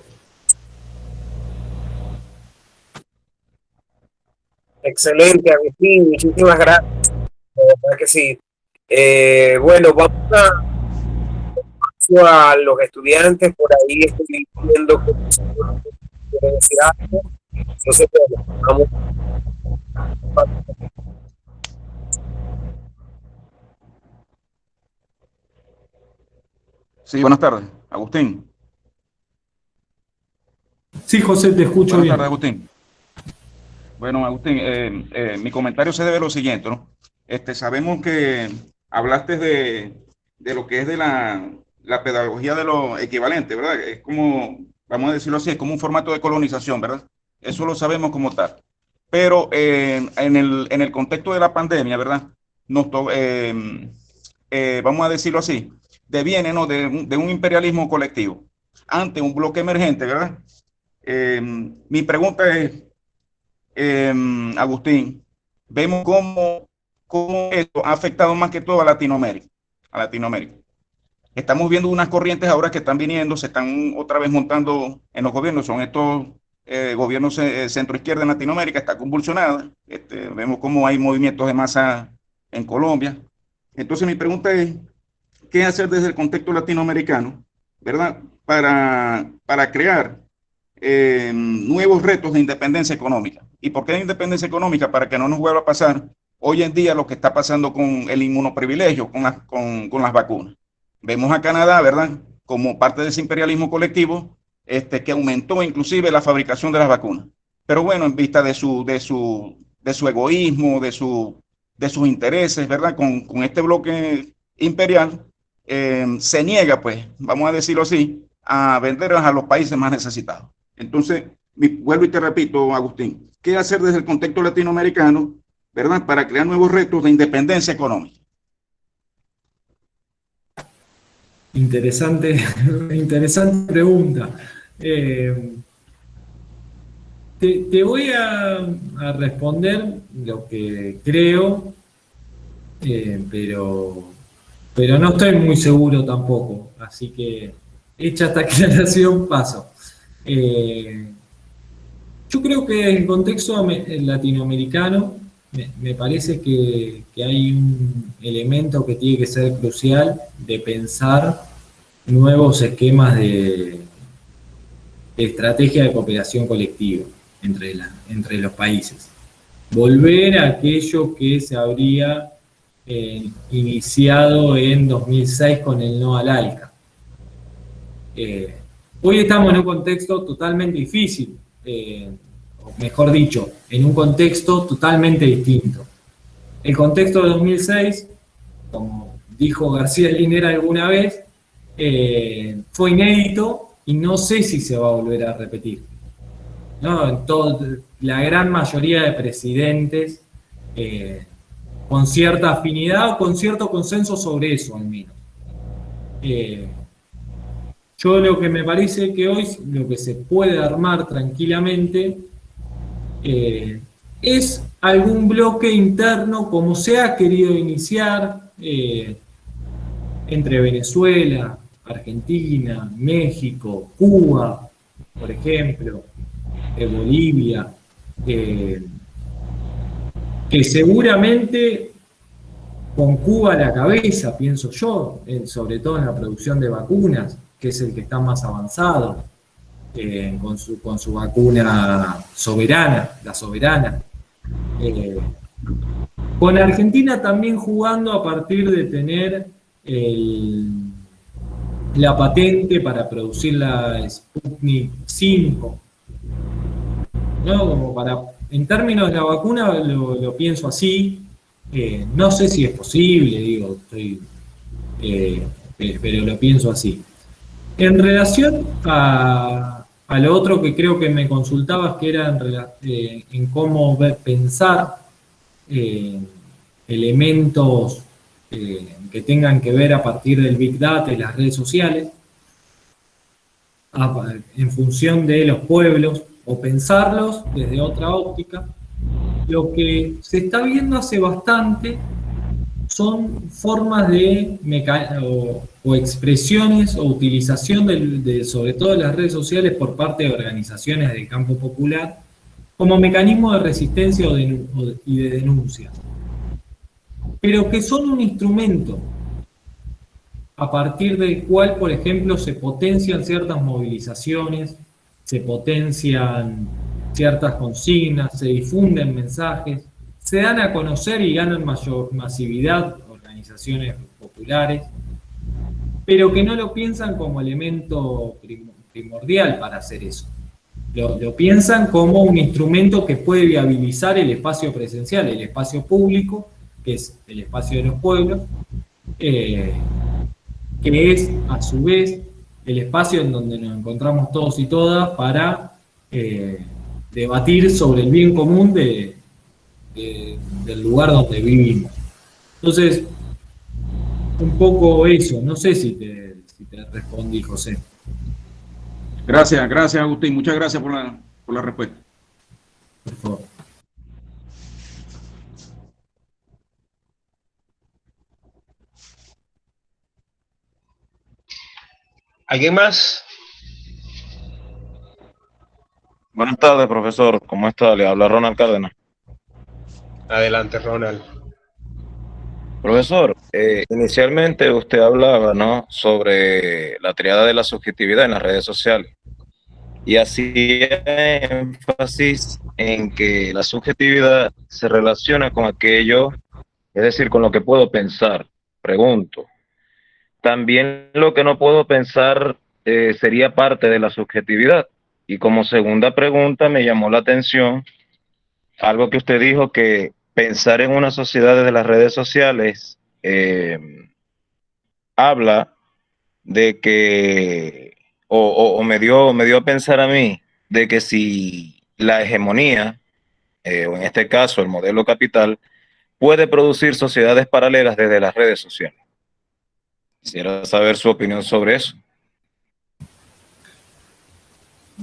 Excelente, Agustín, muchísimas gracias. La verdad que sí. Bueno, vamos a los estudiantes. Por ahí estoy viendo que quiere decir algo. Entonces, bueno, vamos. Sí, buenas tardes, Agustín. Sí, José, te escucho Buenas bien. tardes, Agustín. Bueno, Agustín, mi comentario se debe a lo siguiente, ¿no? Sabemos que hablaste de lo que es de la pedagogía de lo equivalente, ¿verdad? Es como, vamos a decirlo así, es como un formato de colonización, ¿verdad? Eso lo sabemos como tal. Pero en el contexto de la pandemia, ¿verdad? Vamos a decirlo así, deviene, ¿no? De un imperialismo colectivo ante un bloque emergente, ¿verdad? Mi pregunta es, Agustín, vemos cómo esto ha afectado más que todo a Latinoamérica. A Latinoamérica. Estamos viendo unas corrientes ahora que están viniendo, se están otra vez montando en los gobiernos, son estos gobiernos centro-izquierda en Latinoamérica, está convulsionada. Vemos cómo hay movimientos de masa en Colombia. Entonces mi pregunta es, ¿qué hacer desde el contexto latinoamericano, ¿verdad? Para crear nuevos retos de independencia económica. ¿Y por qué de independencia económica? Para que no nos vuelva a pasar hoy en día lo que está pasando con el inmunoprivilegio, con las vacunas. Vemos a Canadá, ¿verdad? Como parte de ese imperialismo colectivo, que aumentó inclusive la fabricación de las vacunas. Pero bueno, en vista de su egoísmo, de sus intereses, ¿verdad? Con este bloque imperial, se niega, pues, vamos a decirlo así, a venderlas a los países más necesitados. Entonces, vuelvo y te repito, Agustín, ¿qué hacer desde el contexto latinoamericano, ¿verdad? Para crear nuevos retos de independencia económica. Interesante, interesante pregunta. Te voy a responder lo que creo, pero no estoy muy seguro tampoco. Así que, hecha esta aclaración, paso. Yo creo que en el contexto latinoamericano me parece que hay un elemento que tiene que ser crucial de pensar nuevos esquemas de estrategia de cooperación colectiva entre los países. Volver a aquello que se habría iniciado en 2006 con el no al ALCA. Hoy estamos en un contexto totalmente difícil, o mejor dicho, en un contexto totalmente distinto. El contexto de 2006, como dijo García Linera alguna vez, fue inédito y no sé si se va a volver a repetir. ¿No? La gran mayoría de presidentes con cierta afinidad o con cierto consenso sobre eso, al menos. Yo lo que me parece que hoy lo que se puede armar tranquilamente es algún bloque interno, como se ha querido iniciar entre Venezuela, Argentina, México, Cuba, por ejemplo, Bolivia, que seguramente con Cuba a la cabeza, pienso yo, sobre todo en la producción de vacunas, que es el que está más avanzado, con su vacuna soberana, la soberana. Con Argentina también jugando a partir de tener la patente para producir la Sputnik 5. ¿No? Como en términos de la vacuna lo pienso así. No sé si es posible, digo, pero lo pienso así. En relación a lo otro que creo que me consultabas, que era en cómo pensar elementos que tengan que ver a partir del Big Data y las redes sociales, en función de los pueblos, o pensarlos desde otra óptica. Lo que se está viendo hace bastante son formas de o expresiones o utilización sobre todo de las redes sociales por parte de organizaciones del campo popular como mecanismo de resistencia y de denuncia, pero que son un instrumento a partir del cual, por ejemplo, se potencian ciertas movilizaciones, se potencian ciertas consignas, se difunden mensajes, se dan a conocer y ganan mayor masividad organizaciones populares, pero que no lo piensan como elemento primordial para hacer eso. Lo piensan como un instrumento que puede viabilizar el espacio presencial, el espacio público, que es el espacio de los pueblos, que es a su vez el espacio en donde nos encontramos todos y todas para debatir sobre el bien común del lugar donde vivimos. Entonces, un poco eso, no sé si te respondí, José. Gracias, Agustín. Muchas gracias por la respuesta. Por favor. ¿Alguien más? Buenas tardes, profesor. ¿Cómo está? Le habla Ronald Cárdenas. Adelante, Ronald. Profesor, inicialmente usted hablaba, ¿no?, sobre la triada de la subjetividad en las redes sociales y hacía énfasis en que la subjetividad se relaciona con aquello, es decir, con lo que puedo pensar. Pregunto, ¿también lo que no puedo pensar sería parte de la subjetividad? Y como segunda pregunta me llamó la atención algo que usted dijo, que pensar en una sociedad desde las redes sociales habla de que, o me dio a pensar a mí, de que si la hegemonía, o en este caso el modelo capital, puede producir sociedades paralelas desde las redes sociales. Quisiera saber su opinión sobre eso.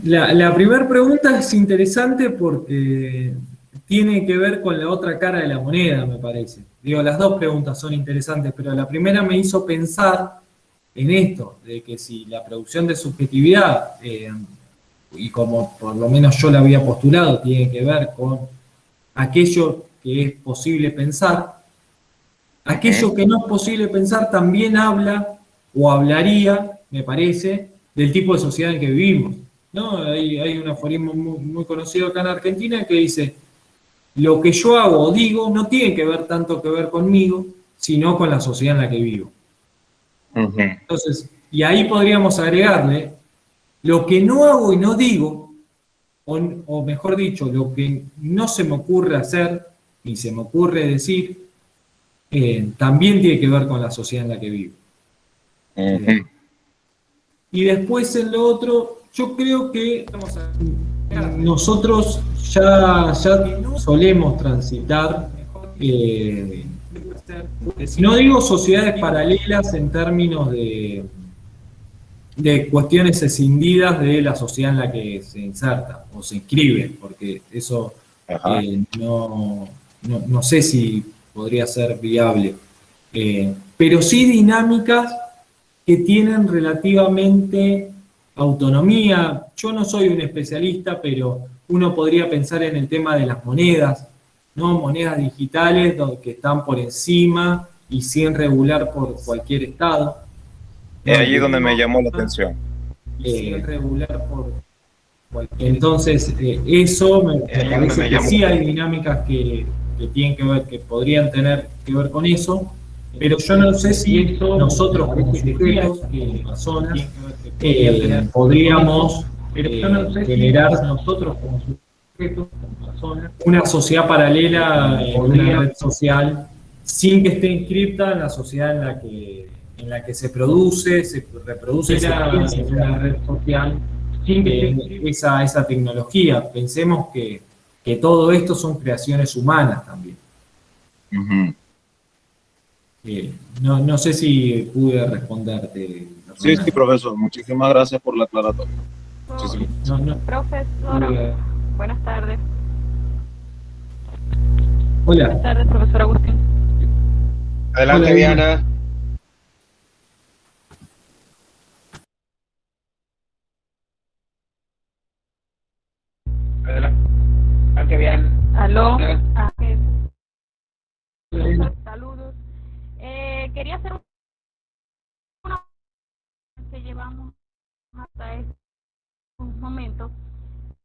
La primera pregunta es interesante porque tiene que ver con la otra cara de la moneda, me parece. Digo, las dos preguntas son interesantes, pero la primera me hizo pensar en esto, de que si la producción de subjetividad, y como por lo menos yo la había postulado, tiene que ver con aquello que es posible pensar, aquello que no es posible pensar también habla o hablaría, me parece, del tipo de sociedad en que vivimos, ¿no? Hay un aforismo muy conocido acá en Argentina que dice: lo que yo hago o digo no tiene que ver tanto que ver conmigo, sino con la sociedad en la que vivo. Entonces, y ahí podríamos agregarle lo que no hago y no digo, o mejor dicho, lo que no se me ocurre hacer ni se me ocurre decir, también tiene que ver con la sociedad en la que vivo. Y después en lo otro, yo creo que nosotros ya solemos transitar, no digo sociedades paralelas en términos de cuestiones escindidas de la sociedad en la que se inserta o se inscribe, porque eso no sé si podría ser viable, pero sí dinámicas que tienen relativamente autonomía. Yo no soy un especialista, pero uno podría pensar en el tema de las monedas, ¿no? Monedas digitales que están por encima y sin regular por cualquier estado. Es allí donde me llamó la atención. Sin regular por cualquier. Entonces, eso me parece que sí hay dinámicas que tienen que ver, que podrían tener que ver con eso. Pero yo no sé si nosotros como sujetos, personas, podríamos generar nosotros como sujetos, como personas, una sociedad paralela en una red social sin que esté inscripta en la sociedad en la que se produce, se reproduce en una red social, sin que esa tecnología. Pensemos que todo esto son creaciones humanas también. No sé si pude responderte. Sí, profesor. Muchísimas gracias por la aclaratoria. Profesor, buenas tardes. Hola. Buenas tardes, profesor Agustín. Adelante, hola, Diana. Adelante, Diana. Aló. Saludos. Quería hacer una que llevamos hasta estos momentos,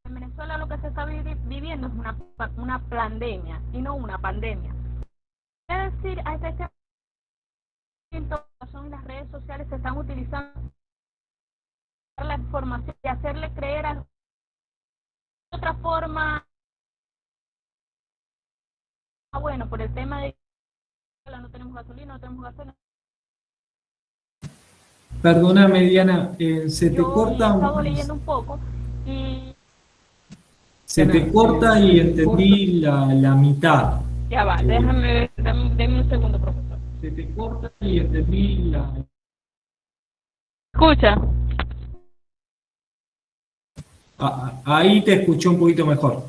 en Venezuela lo que se está viviendo es una pandemia y no una pandemia. Es decir, a este son las redes sociales se están utilizando la información y hacerle creer a otra forma. Bueno, por el tema de no tenemos gasolina, no tenemos gasolina. Perdóname, Diana, se te corta. Yo he estado leyendo un poco y se te corta y entendí la mitad. ya va, déjame un segundo, profesor. Se te corta y entendí la... ¿Escucha? Ahí te escuché un poquito mejor.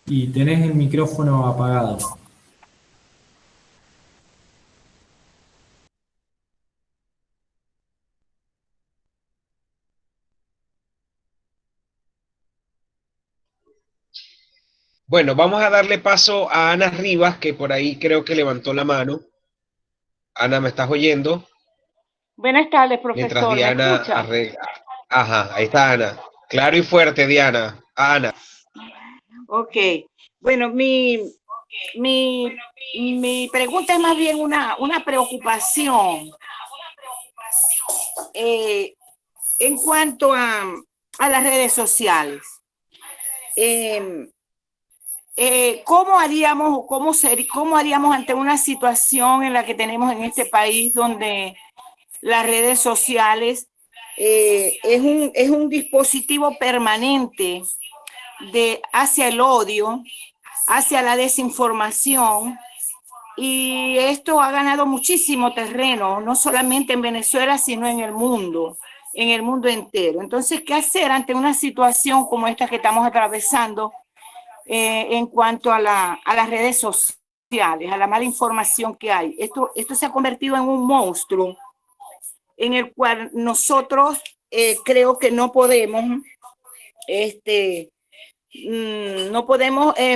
Y tenés el micrófono apagado. Bueno, vamos a darle paso a Ana Rivas, que por ahí creo que levantó la mano. Ana, ¿me estás oyendo? Buenas tardes, Mientras profesor. ¿Me Diana escucha? arregla. Ajá, ahí está Ana. Claro y fuerte, Diana. Ana. Ok. Bueno, mi pregunta es más bien una preocupación en cuanto a las redes sociales. ¿Cómo haríamos ante una situación en la que tenemos en este país donde las redes sociales es un dispositivo permanente hacia el odio, hacia la desinformación, y esto ha ganado muchísimo terreno, no solamente en Venezuela, sino en el mundo entero? Entonces, ¿qué hacer ante una situación como esta que estamos atravesando en cuanto a las redes sociales, a la mala información que hay? Esto se ha convertido en un monstruo en el cual nosotros creo que no podemos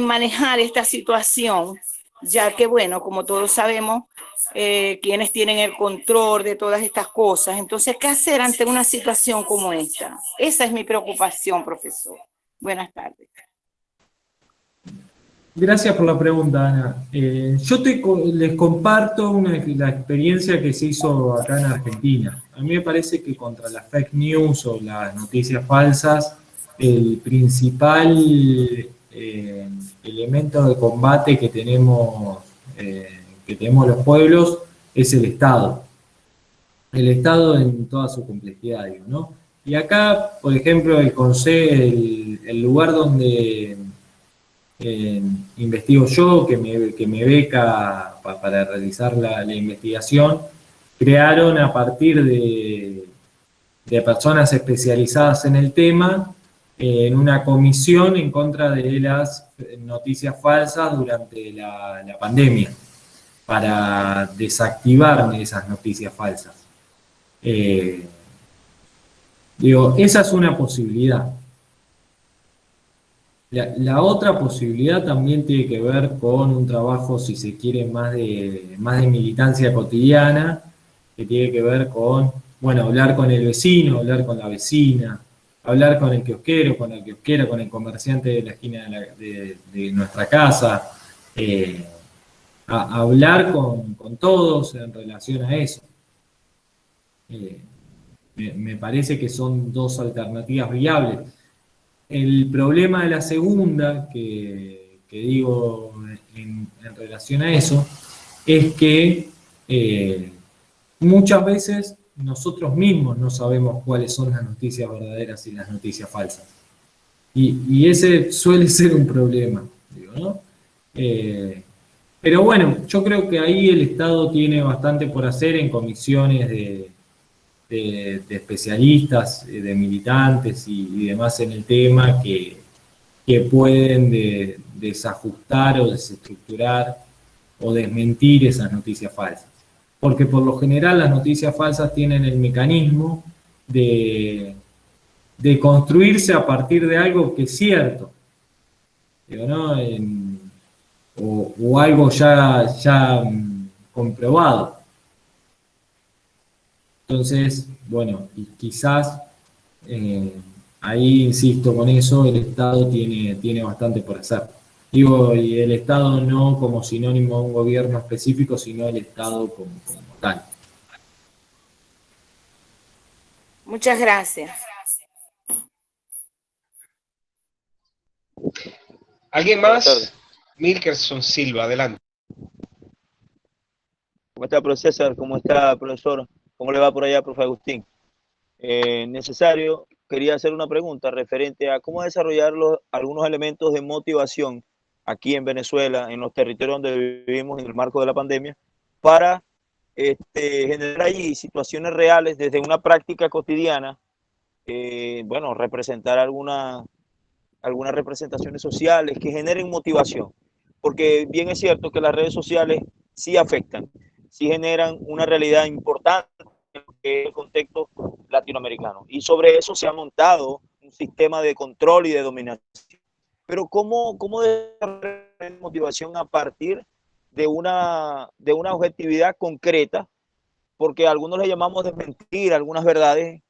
manejar esta situación, ya que, bueno, como todos sabemos, quienes tienen el control de todas estas cosas. Entonces, ¿qué hacer ante una situación como esta? Esa es mi preocupación, profesor. Buenas tardes. Gracias por la pregunta, Ana. Les comparto la experiencia que se hizo acá en Argentina. A mí me parece que contra las fake news o las noticias falsas, el principal elemento de combate que tenemos los pueblos es el Estado. El Estado en toda su complejidad, digo, ¿no? Y acá, por ejemplo, el lugar donde investigo yo, que me beca para realizar la investigación, crearon a partir de personas especializadas en el tema, en una comisión en contra de las noticias falsas durante la pandemia, para desactivar esas noticias falsas. Esa es una posibilidad. La otra posibilidad también tiene que ver con un trabajo, si se quiere, más de militancia cotidiana, que tiene que ver con, bueno, hablar con el vecino, hablar con la vecina, hablar con el kiosquero, con la kiosquera, con el comerciante de la esquina de nuestra casa, hablar con todos en relación a eso. Me parece que son dos alternativas viables. El problema de la segunda, que digo en relación a eso, es que muchas veces nosotros mismos no sabemos cuáles son las noticias verdaderas y las noticias falsas. Y ese suele ser un problema, digo, ¿no? Pero bueno, yo creo que ahí el Estado tiene bastante por hacer en comisiones de especialistas, de militantes y demás en el tema que pueden desajustar o desestructurar o desmentir esas noticias falsas. Porque por lo general las noticias falsas tienen el mecanismo de construirse a partir de algo que es cierto, digo, ¿no? O algo ya comprobado. Entonces, bueno, y quizás ahí insisto con eso, el Estado tiene bastante por hacer. Digo, y el Estado no como sinónimo de un gobierno específico, sino el Estado como tal. Muchas gracias. ¿Alguien más? Milkerson Silva, adelante. ¿Cómo está, profesor César? ¿Cómo está, profesor? ¿Cómo le va por allá, profe Agustín? Quería hacer una pregunta referente a cómo desarrollar algunos elementos de motivación aquí en Venezuela, en los territorios donde vivimos en el marco de la pandemia, para generar allí situaciones reales desde una práctica cotidiana, bueno, representar algunas representaciones sociales que generen motivación. Porque bien es cierto que las redes sociales sí afectan, sí generan una realidad importante en el contexto latinoamericano. Y sobre eso se ha montado un sistema de control y de dominación. Pero ¿cómo desarrollar motivación a partir de una objetividad concreta? Porque a algunos le llamamos desmentir algunas verdades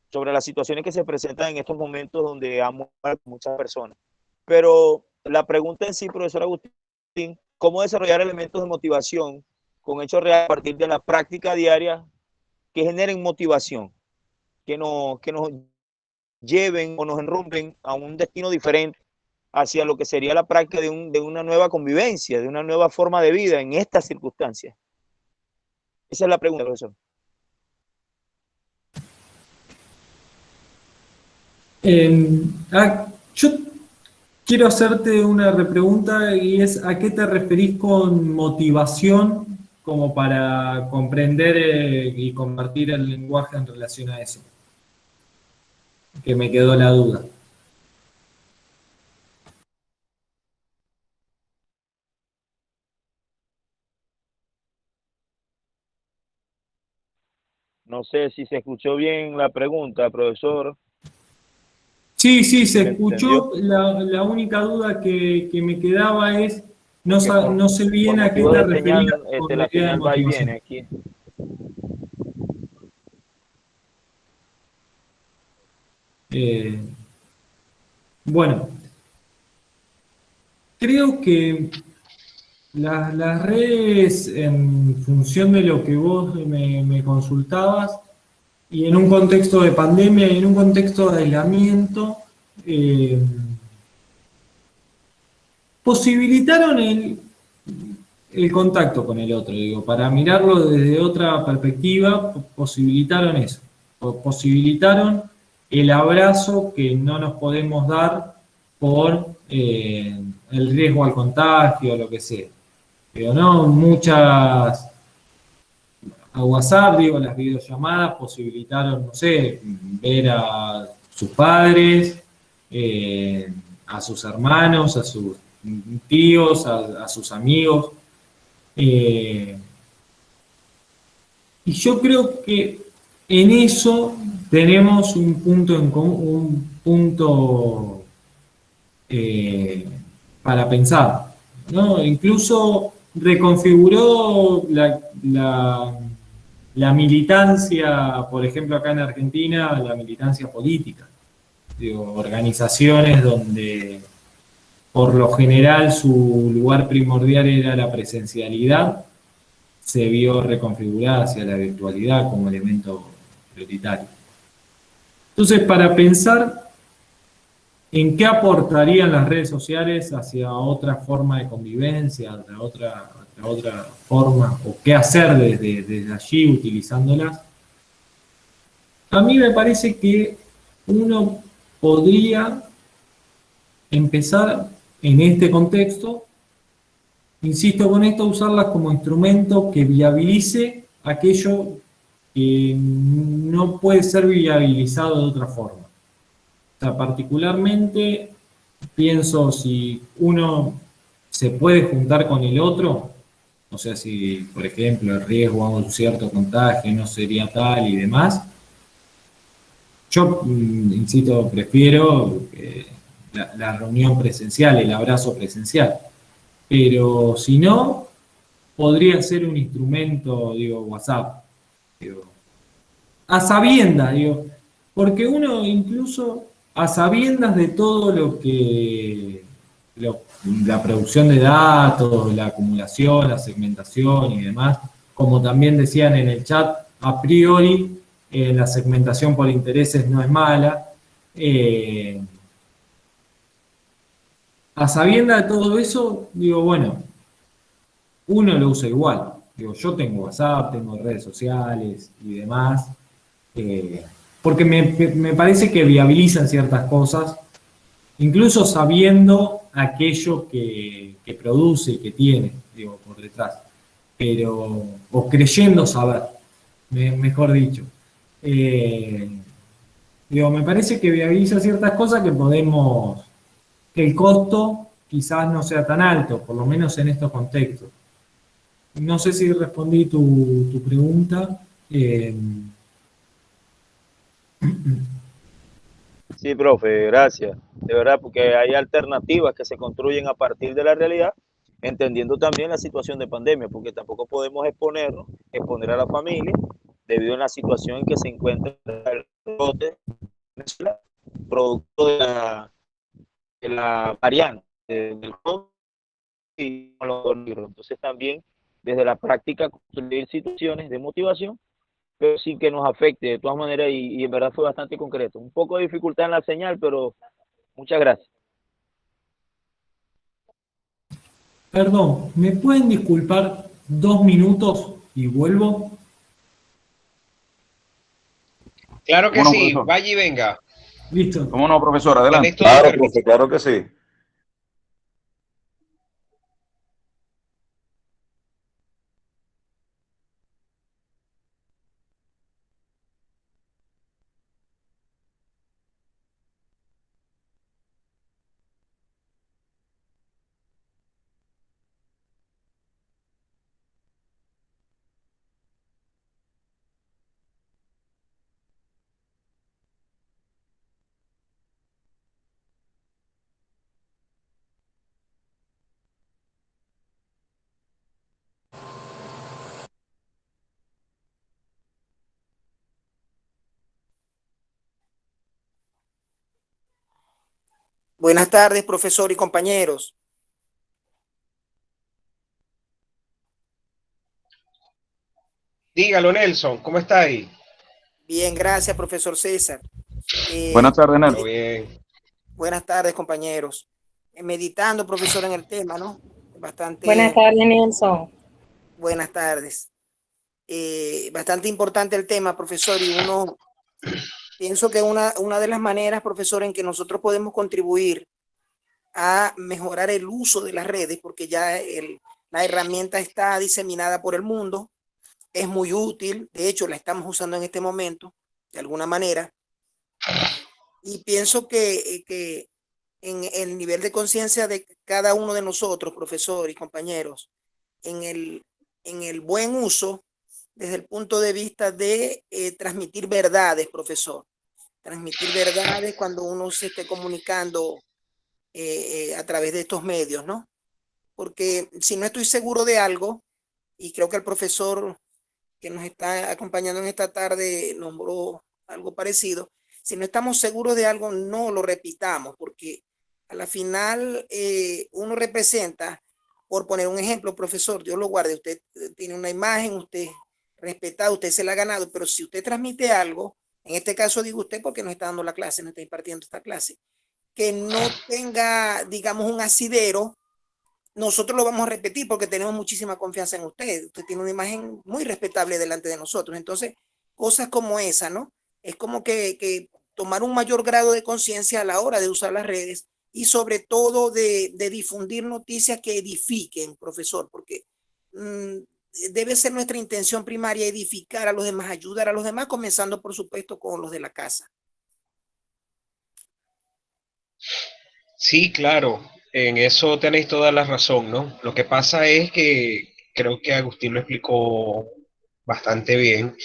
sobre las situaciones que se presentan en estos momentos donde han muerto muchas personas. Pero la pregunta en sí, profesor Agustín, ¿cómo desarrollar elementos de motivación con hechos reales a partir de la práctica diaria que generen motivación, que nos lleven o nos enrumben a un destino diferente hacia lo que sería la práctica de una nueva convivencia, de una nueva forma de vida en estas circunstancias? Esa es la pregunta, profesor. Yo quiero hacerte una repregunta y es ¿a qué te referís con motivación como para comprender y compartir el lenguaje en relación a eso? Que me quedó la duda. No sé si se escuchó bien la pregunta, profesor. Sí, se escuchó. La única duda que me quedaba es, no sé bien a qué te referías con la idea de motivación. Aquí. Bueno, creo que las redes, en función de lo que vos me consultabas, y en un contexto de pandemia y en un contexto de aislamiento, posibilitaron el contacto con el otro, digo, para mirarlo desde otra perspectiva, posibilitaron eso, posibilitaron el abrazo que no nos podemos dar por el riesgo al contagio o lo que sea. Pero no, a WhatsApp, digo, las videollamadas posibilitaron, no sé, ver a sus padres, a sus hermanos, a sus tíos, a sus amigos. Y yo creo que en eso tenemos un punto en común, un punto para pensar, ¿no? Incluso reconfiguró la militancia, por ejemplo, acá en Argentina, la militancia política. Digo, organizaciones donde por lo general su lugar primordial era la presencialidad, se vio reconfigurada hacia la virtualidad como elemento prioritario. Entonces, para pensar en qué aportarían las redes sociales hacia otra forma de convivencia, hacia otra forma, o qué hacer desde allí utilizándolas, a mí me parece que uno podría empezar en este contexto, insisto con esto, usarlas como instrumento que viabilice aquello que no puede ser viabilizado de otra forma. O sea, particularmente pienso si uno se puede juntar con el otro, o sea, si, por ejemplo, el riesgo a un cierto contagio no sería tal y demás, yo, insisto, prefiero la reunión presencial, el abrazo presencial. Pero si no, podría ser un instrumento, digo, WhatsApp. Digo, a sabiendas, digo, porque uno incluso a sabiendas de todo la producción de datos, la acumulación, la segmentación y demás, como también decían en el chat, a priori la segmentación por intereses no es mala. A sabiendas de todo eso, digo, bueno, uno lo usa igual. Digo, yo tengo WhatsApp, tengo redes sociales y demás, porque me parece que viabilizan ciertas cosas, incluso sabiendo aquello que produce y que tiene, digo, por detrás, pero, o creyendo saber, mejor dicho. Digo, me parece que viabiliza ciertas cosas que el costo quizás no sea tan alto, por lo menos en estos contextos. No sé si respondí tu pregunta. Sí, profe, gracias. De verdad, porque hay alternativas que se construyen a partir de la realidad, entendiendo también la situación de pandemia, porque tampoco podemos exponer a la familia, debido a la situación en que se encuentra el brote, producto de la variante del COVID y los libros. Entonces también, desde la práctica, construir situaciones de motivación pero sin que nos afecte de todas maneras y en verdad fue bastante concreto. Un poco de dificultad en la señal, pero muchas gracias. Perdón, ¿me pueden disculpar 2 minutos y vuelvo? Claro que ¿Cómo no, sí, profesor? vaya y venga. Listo. ¿Cómo no, profesor? Tenéis Adelante. todo el Claro, permiso. profe, claro que sí. Buenas tardes, profesor y compañeros. Dígalo, Nelson, ¿cómo está ahí? Bien, gracias, profesor César. Buenas tardes, Todo Nelson. bien. Buenas tardes, compañeros. Meditando, profesor, en el tema, ¿no? Buenas Bastante tardes, Nelson. buenas tardes. Bastante importante el tema, profesor, y pienso que una de las maneras, profesor, en que nosotros podemos contribuir a mejorar el uso de las redes, porque ya la herramienta está diseminada por el mundo, es muy útil, de hecho la estamos usando en este momento, de alguna manera, y pienso que en el nivel de conciencia de cada uno de nosotros, profesor y compañeros, en el buen uso, desde el punto de vista de transmitir verdades, profesor, transmitir verdades cuando uno se esté comunicando a través de estos medios, ¿no? Porque si no estoy seguro de algo, y creo que el profesor que nos está acompañando en esta tarde nombró algo parecido, si no estamos seguros de algo, no lo repitamos, porque a la final uno representa, por poner un ejemplo, profesor, Dios lo guarde, usted tiene una imagen, usted respetado, usted se la ha ganado, pero si usted transmite algo, en este caso digo usted porque nos está dando la clase, nos está impartiendo esta clase, que no tenga, digamos, un asidero, nosotros lo vamos a repetir porque tenemos muchísima confianza en usted. Usted tiene una imagen muy respetable delante de nosotros. Entonces, cosas como esa, ¿no? Es como que tomar un mayor grado de conciencia a la hora de usar las redes y sobre todo de difundir noticias que edifiquen, profesor, porque debe ser nuestra intención primaria edificar a los demás, ayudar a los demás, comenzando por supuesto con los de la casa. Sí, claro, en eso tenéis toda la razón, ¿no? Lo que pasa es que creo que Agustín lo explicó bastante bien.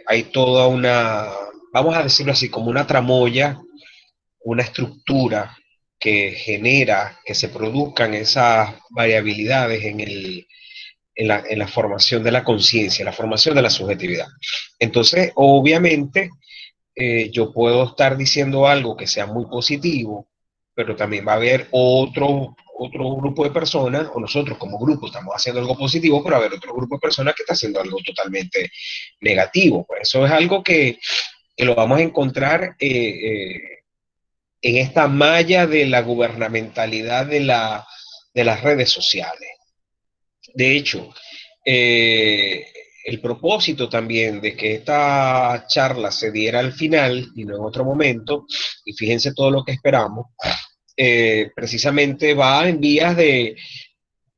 Hay toda una, vamos a decirlo así, como una tramoya, una estructura que genera que se produzcan esas variabilidades en la formación de la conciencia, en la formación de la subjetividad. Entonces, obviamente, yo puedo estar diciendo algo que sea muy positivo, pero también va a haber otro grupo de personas, o nosotros como grupo estamos haciendo algo positivo, pero va a haber otro grupo de personas que está haciendo algo totalmente negativo. Pues eso es algo que lo vamos a encontrar en esta malla de la gubernamentalidad de las redes sociales. De hecho, el propósito también de que esta charla se diera al final y no en otro momento, y fíjense todo lo que esperamos, precisamente va en vías de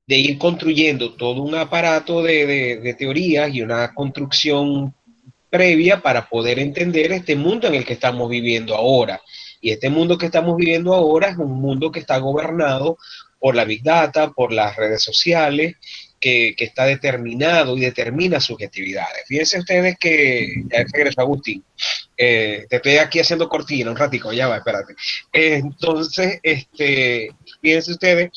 ir construyendo todo un aparato de teorías y una construcción previa para poder entender este mundo en el que estamos viviendo ahora. Y este mundo que estamos viviendo ahora es un mundo que está gobernado por la Big Data, por las redes sociales, que está determinado y determina subjetividades. Fíjense ustedes que, ya regresó Agustín, te estoy aquí haciendo cortina un ratico, ya va, espérate. Entonces, fíjense ustedes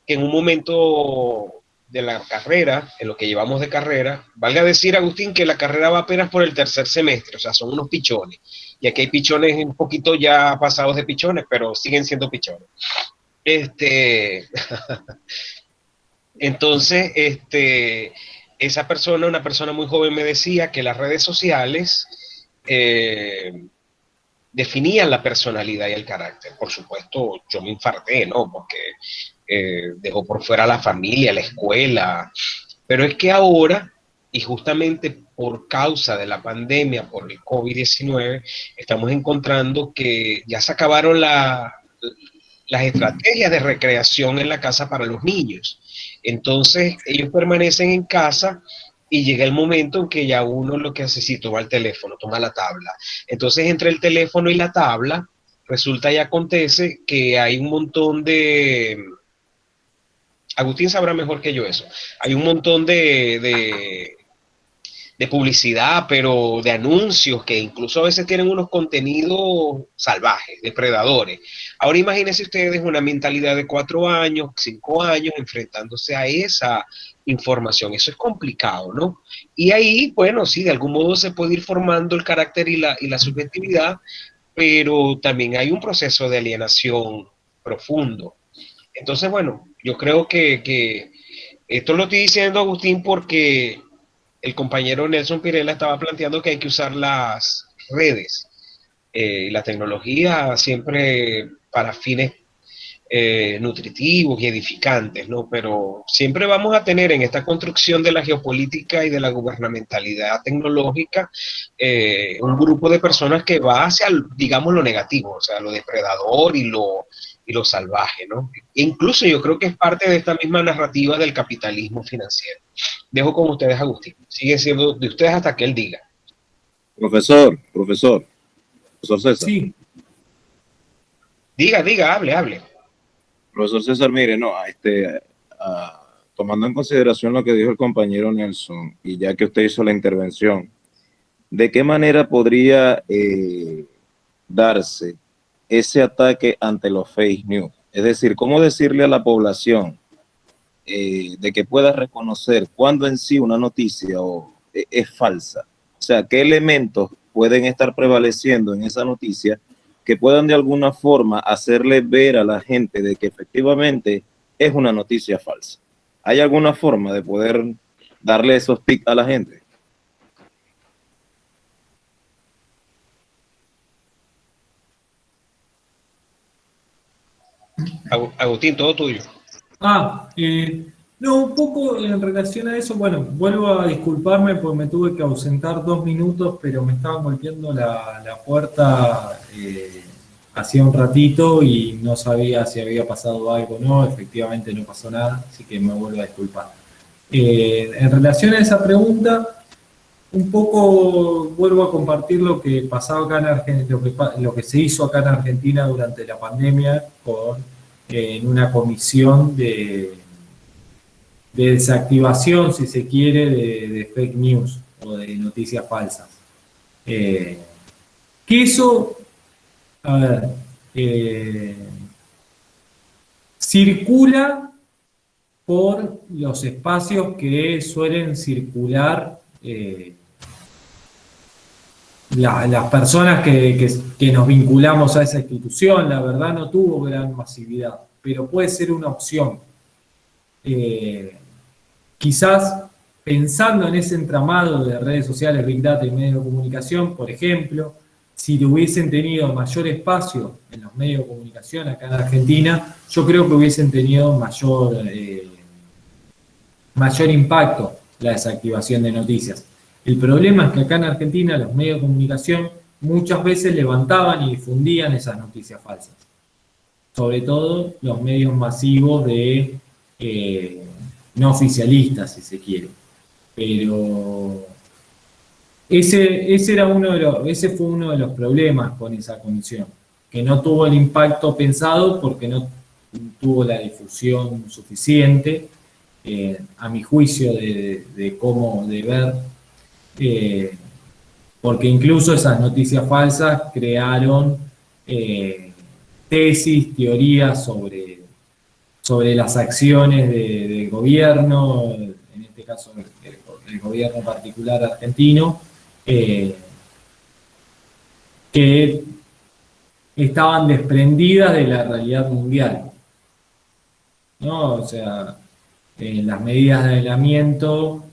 que en un momento de la carrera, en lo que llevamos de carrera, valga decir, Agustín, que la carrera va apenas por el tercer semestre, o sea, son unos pichones. Y aquí hay pichones un poquito ya pasados de pichones, pero siguen siendo pichones. Entonces, esa persona, una persona muy joven, me decía que las redes sociales definían la personalidad y el carácter. Por supuesto, yo me infarté, ¿no? Porque dejó por fuera la familia, la escuela. Pero es que ahora, y justamente por causa de la pandemia, por el COVID-19, estamos encontrando que ya se acabaron las estrategias de recreación en la casa para los niños. Entonces, ellos permanecen en casa y llega el momento en que ya uno lo que hace, sí, toma el teléfono, toma la tabla. Entonces, entre el teléfono y la tabla, resulta y acontece que hay un montón de... Agustín sabrá mejor que yo eso. Hay un montón de publicidad, pero de anuncios que incluso a veces tienen unos contenidos salvajes, depredadores. Ahora imagínense ustedes una mentalidad de 4 años, 5 años, enfrentándose a esa información. Eso es complicado, ¿no? Y ahí, bueno, sí, de algún modo se puede ir formando el carácter y la subjetividad, pero también hay un proceso de alienación profundo. Entonces, bueno, yo creo que esto lo estoy diciendo, Agustín, porque el compañero Nelson Pirela estaba planteando que hay que usar las redes y la tecnología siempre para fines nutritivos y edificantes, ¿no? Pero siempre vamos a tener en esta construcción de la geopolítica y de la gubernamentalidad tecnológica un grupo de personas que va hacia, digamos, lo negativo, o sea, lo depredador y lo salvaje, ¿no? E incluso yo creo que es parte de esta misma narrativa del capitalismo financiero. Dejo con ustedes, Agustín. Sigue siendo de ustedes hasta que él diga. Profesor César. Sí. Diga, hable. Profesor César, mire, no, tomando en consideración lo que dijo el compañero Nelson, y ya que usted hizo la intervención, ¿de qué manera podría darse ese ataque ante los fake news? Es decir, ¿cómo decirle a la población de que pueda reconocer cuándo en sí una noticia es falsa? O sea, ¿qué elementos pueden estar prevaleciendo en esa noticia que puedan de alguna forma hacerle ver a la gente de que efectivamente es una noticia falsa? ¿Hay alguna forma de poder darle esos tips a la gente? Agustín, todo tuyo. No, un poco en relación a eso, bueno, vuelvo a disculparme porque me tuve que ausentar 2 minutos, pero me estaban golpeando la puerta hacía un ratito y no sabía si había pasado algo o no. Efectivamente no pasó nada, así que me vuelvo a disculpar. En relación a esa pregunta, un poco vuelvo a compartir lo que pasaba acá en Argentina, lo que se hizo acá en Argentina durante la pandemia en una comisión de desactivación, si se quiere, de fake news o de noticias falsas. Que eso, a ver, circula por los espacios que suelen circular las personas que nos vinculamos a esa institución. La verdad no tuvo gran masividad, pero puede ser una opción. Quizás pensando en ese entramado de redes sociales, Big Data y medios de comunicación, por ejemplo, si hubiesen tenido mayor espacio en los medios de comunicación acá en Argentina, yo creo que hubiesen tenido mayor impacto la desactivación de noticias. El problema es que acá en Argentina los medios de comunicación muchas veces levantaban y difundían esas noticias falsas. Sobre todo los medios masivos de no oficialistas, si se quiere. Pero ese fue uno de los problemas con esa comisión, que no tuvo el impacto pensado porque no tuvo la difusión suficiente, a mi juicio, de ver, porque incluso esas noticias falsas crearon tesis, teorías sobre las acciones del gobierno, en este caso el gobierno particular argentino, que estaban desprendidas de la realidad mundial, ¿no? O sea, las medidas de aislamiento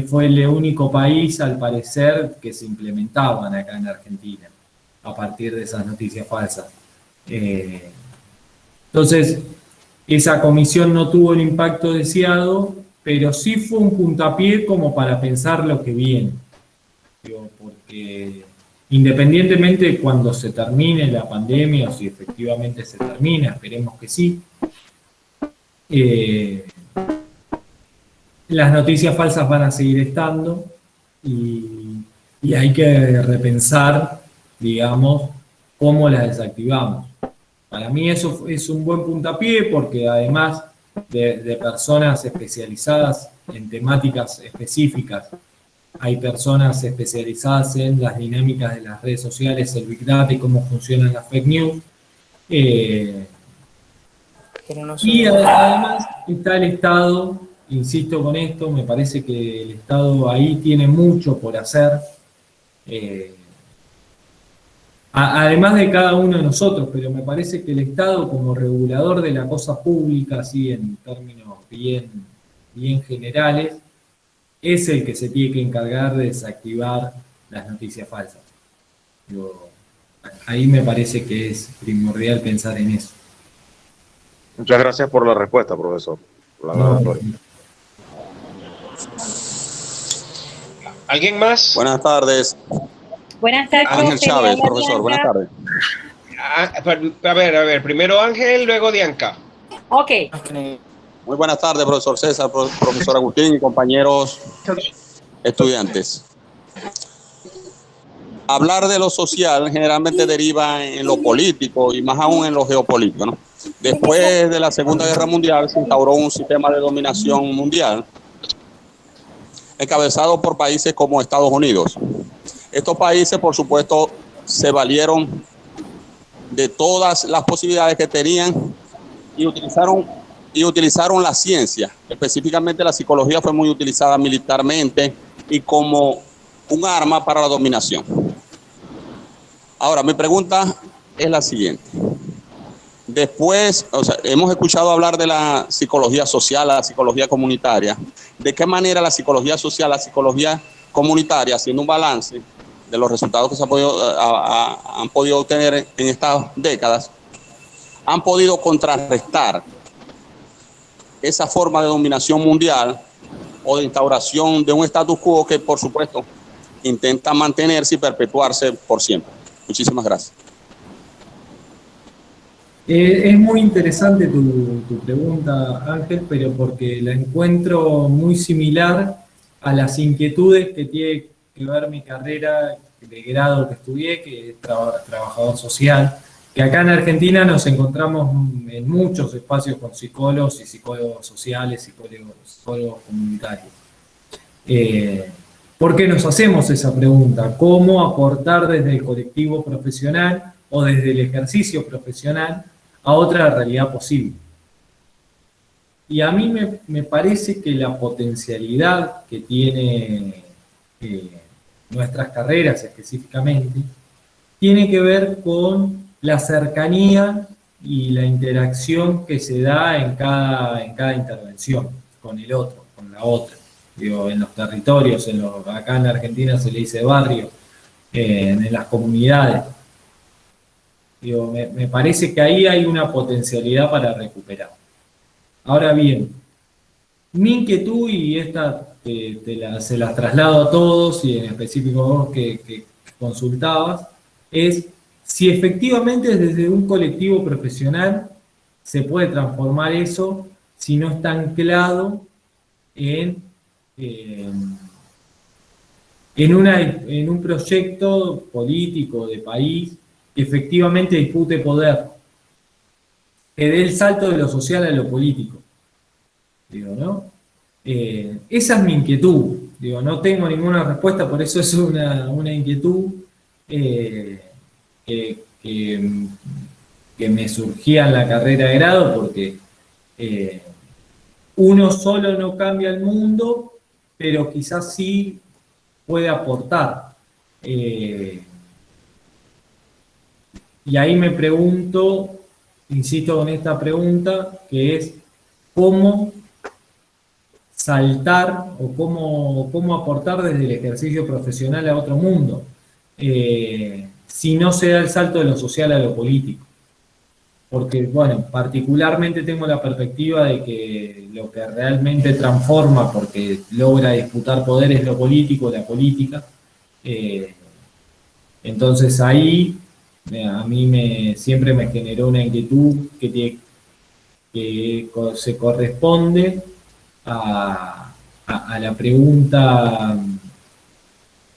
fue el único país, al parecer, que se implementaban acá en Argentina, a partir de esas noticias falsas. Entonces, esa comisión no tuvo el impacto deseado, pero sí fue un puntapié como para pensar lo que viene. Porque independientemente de cuando se termine la pandemia, o si efectivamente se termina, esperemos que sí, las noticias falsas van a seguir estando y hay que repensar, digamos, cómo las desactivamos. Para mí eso es un buen puntapié, porque además de personas especializadas en temáticas específicas, hay personas especializadas en las dinámicas de las redes sociales, el Big Data y cómo funcionan las fake news. Y además está el Estado, insisto con esto, me parece que el Estado ahí tiene mucho por hacer. Además de cada uno de nosotros, pero me parece que el Estado, como regulador de la cosa pública, así en términos bien generales, es el que se tiene que encargar de desactivar las noticias falsas. Ahí me parece que es primordial pensar en eso. Muchas gracias por la respuesta, profesor. ¿Alguien más? Buenas tardes. Buenas tardes. Ángel Chávez, profesor. Buenas tardes. A ver, primero Ángel, luego Dianca. Ok. Muy buenas tardes, profesor César, profesor Agustín y compañeros estudiantes. Hablar de lo social generalmente deriva en lo político y más aún en lo geopolítico, ¿no? Después de la Segunda Guerra Mundial se instauró un sistema de dominación mundial encabezado por países como Estados Unidos. Estos países, por supuesto, se valieron de todas las posibilidades que tenían y utilizaron la ciencia. Específicamente la psicología fue muy utilizada militarmente y como un arma para la dominación. Ahora, mi pregunta es la siguiente. Después, hemos escuchado hablar de la psicología social, la psicología comunitaria. ¿De qué manera la psicología social, la psicología comunitaria, haciendo un balance de los resultados que se han podido obtener en estas décadas, han podido contrarrestar esa forma de dominación mundial o de instauración de un status quo que, por supuesto, intenta mantenerse y perpetuarse por siempre? Muchísimas gracias. Es muy interesante tu pregunta, Ángel, pero porque la encuentro muy similar a las inquietudes que tiene que ver mi carrera de grado que estudié, que es trabajador social, que acá en Argentina nos encontramos en muchos espacios con psicólogos y psicólogos sociales, psicólogos comunitarios. ¿Por qué nos hacemos esa pregunta? ¿Cómo aportar desde el colectivo profesional o desde el ejercicio profesional a otra realidad posible? Y a mí me parece que la potencialidad que tiene nuestras carreras específicamente tiene que ver con la cercanía y la interacción que se da en cada intervención con el otro, con la otra. Digo, en los territorios, acá en Argentina se le dice barrio, en las comunidades. Digo, me parece que ahí hay una potencialidad para recuperar. Ahora bien, mi inquietud, y esta se las traslado a todos, y en específico a vos que consultabas, es si efectivamente desde un colectivo profesional se puede transformar eso si no está anclado en un proyecto político de país que efectivamente dispute poder, que dé el salto de lo social a lo político. Digo, ¿no? Esa es mi inquietud. Digo, no tengo ninguna respuesta, por eso es una inquietud que me surgía en la carrera de grado, porque uno solo no cambia el mundo, pero quizás sí puede aportar. Y ahí me pregunto, insisto con esta pregunta, que es cómo saltar o cómo aportar desde el ejercicio profesional a otro mundo, si no se da el salto de lo social a lo político. Porque, bueno, particularmente tengo la perspectiva de que lo que realmente transforma, porque logra disputar poder, es lo político, la política. Entonces ahí a mí siempre me generó una inquietud que se corresponde a la pregunta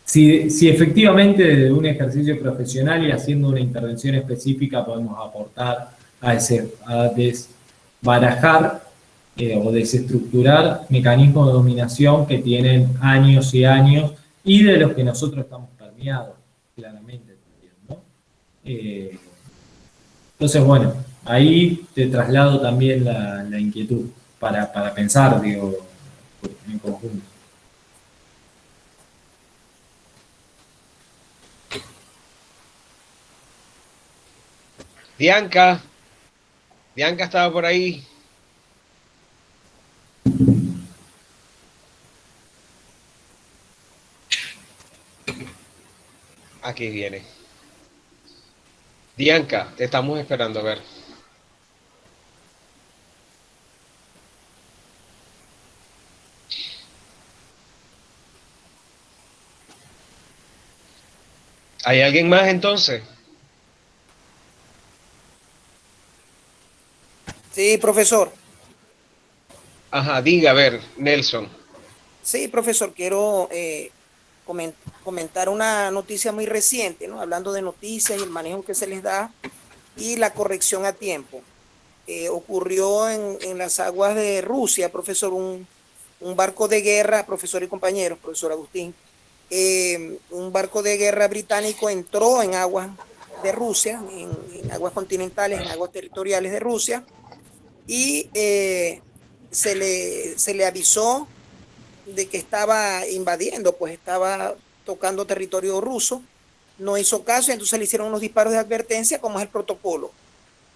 si efectivamente desde un ejercicio profesional y haciendo una intervención específica podemos aportar a desbarajar o desestructurar mecanismos de dominación que tienen años y años y de los que nosotros estamos permeados, claramente también, ¿no? Entonces, bueno, ahí te traslado también la inquietud para pensar, digo, en conjunto. Dianca estaba por ahí. Aquí viene. Dianca, te estamos esperando a ver. ¿Hay alguien más entonces? Sí, profesor. Ajá, diga, a ver, Nelson. Sí, profesor, quiero comentar una noticia muy reciente, ¿no? Hablando de noticias y el manejo que se les da y la corrección a tiempo. Ocurrió en las aguas de Rusia, profesor, un barco de guerra, profesor y compañero, profesor Agustín, un barco de guerra británico entró en aguas de Rusia, en aguas continentales, en aguas territoriales de Rusia, y se le avisó de que estaba invadiendo, pues estaba tocando territorio ruso, no hizo caso y entonces le hicieron unos disparos de advertencia como es el protocolo.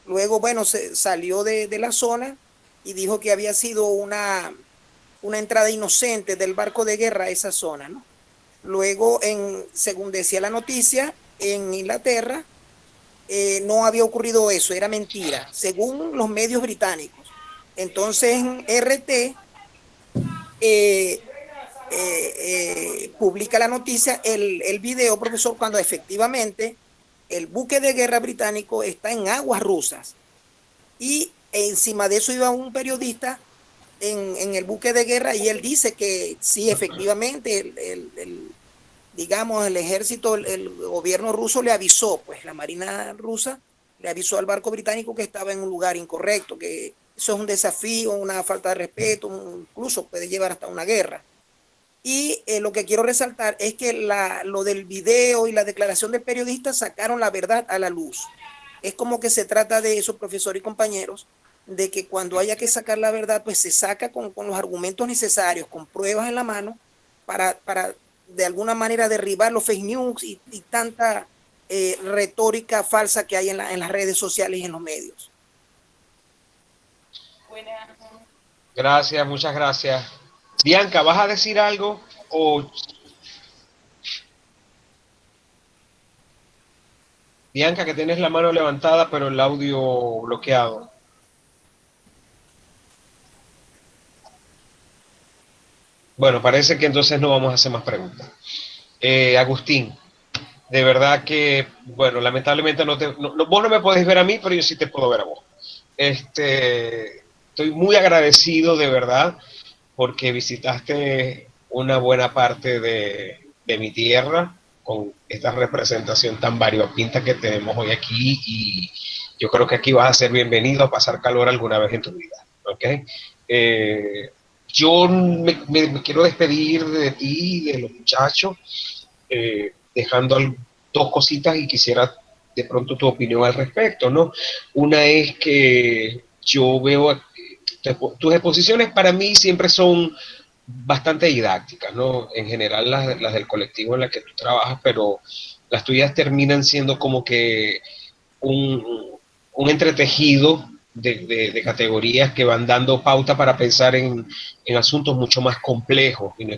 Luego, bueno, se salió de la zona y dijo que había sido una entrada inocente del barco de guerra a esa zona, ¿no? Luego, según decía la noticia, en Inglaterra no había ocurrido eso, era mentira, según los medios británicos. Entonces, en RT publica la noticia, el video, profesor, cuando efectivamente el buque de guerra británico está en aguas rusas y encima de eso iba un periodista en el buque de guerra y él dice que sí, efectivamente digamos el ejército, el gobierno ruso le avisó, pues la marina rusa le avisó al barco británico que estaba en un lugar incorrecto, que eso es un desafío, una falta de respeto, incluso puede llevar hasta una guerra. Y lo que quiero resaltar es que lo del video y la declaración del periodista sacaron la verdad a la luz. Es como que se trata de eso, profesor y compañeros, de que cuando haya que sacar la verdad, pues se saca con los argumentos necesarios, con pruebas en la mano, para de alguna manera derribar los fake news y tanta retórica falsa que hay en las redes sociales y en los medios. Gracias, muchas gracias. Bianca, ¿vas a decir algo? Bianca, que tienes la mano levantada, pero el audio bloqueado. Bueno, parece que entonces no vamos a hacer más preguntas. Agustín, de verdad que, bueno, lamentablemente vos no me podés ver a mí, pero yo sí te puedo ver a vos. Estoy muy agradecido, de verdad, porque visitaste una buena parte de mi tierra con esta representación tan variopinta que tenemos hoy aquí, y yo creo que aquí vas a ser bienvenido a pasar calor alguna vez en tu vida, ¿ok? Yo me quiero despedir de ti, de los muchachos, dejando dos cositas y quisiera de pronto tu opinión al respecto, ¿no? Una es que yo veo tus exposiciones para mí siempre son bastante didácticas, ¿no? En general las del colectivo en la que tú trabajas, pero las tuyas terminan siendo como que un entretejido de categorías que van dando pauta para pensar en asuntos mucho más complejos, y no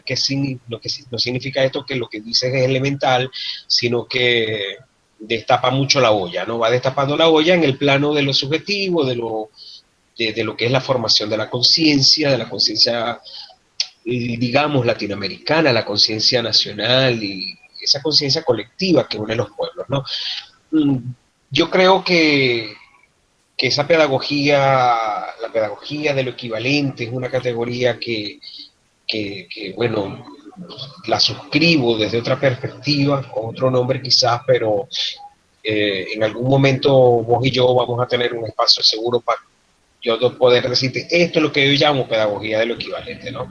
significa esto que lo que dices es elemental, sino que destapa mucho la olla, ¿no? Va destapando la olla en el plano de lo subjetivo, de lo que es la formación de la conciencia, digamos, latinoamericana, la conciencia nacional y esa conciencia colectiva que une los pueblos, ¿no? Yo creo que esa pedagogía, la pedagogía de lo equivalente, es una categoría que bueno, la suscribo desde otra perspectiva, con otro nombre quizás, pero en algún momento vos y yo vamos a tener un espacio seguro para yo poder decirte, esto es lo que yo llamo pedagogía de lo equivalente, ¿no?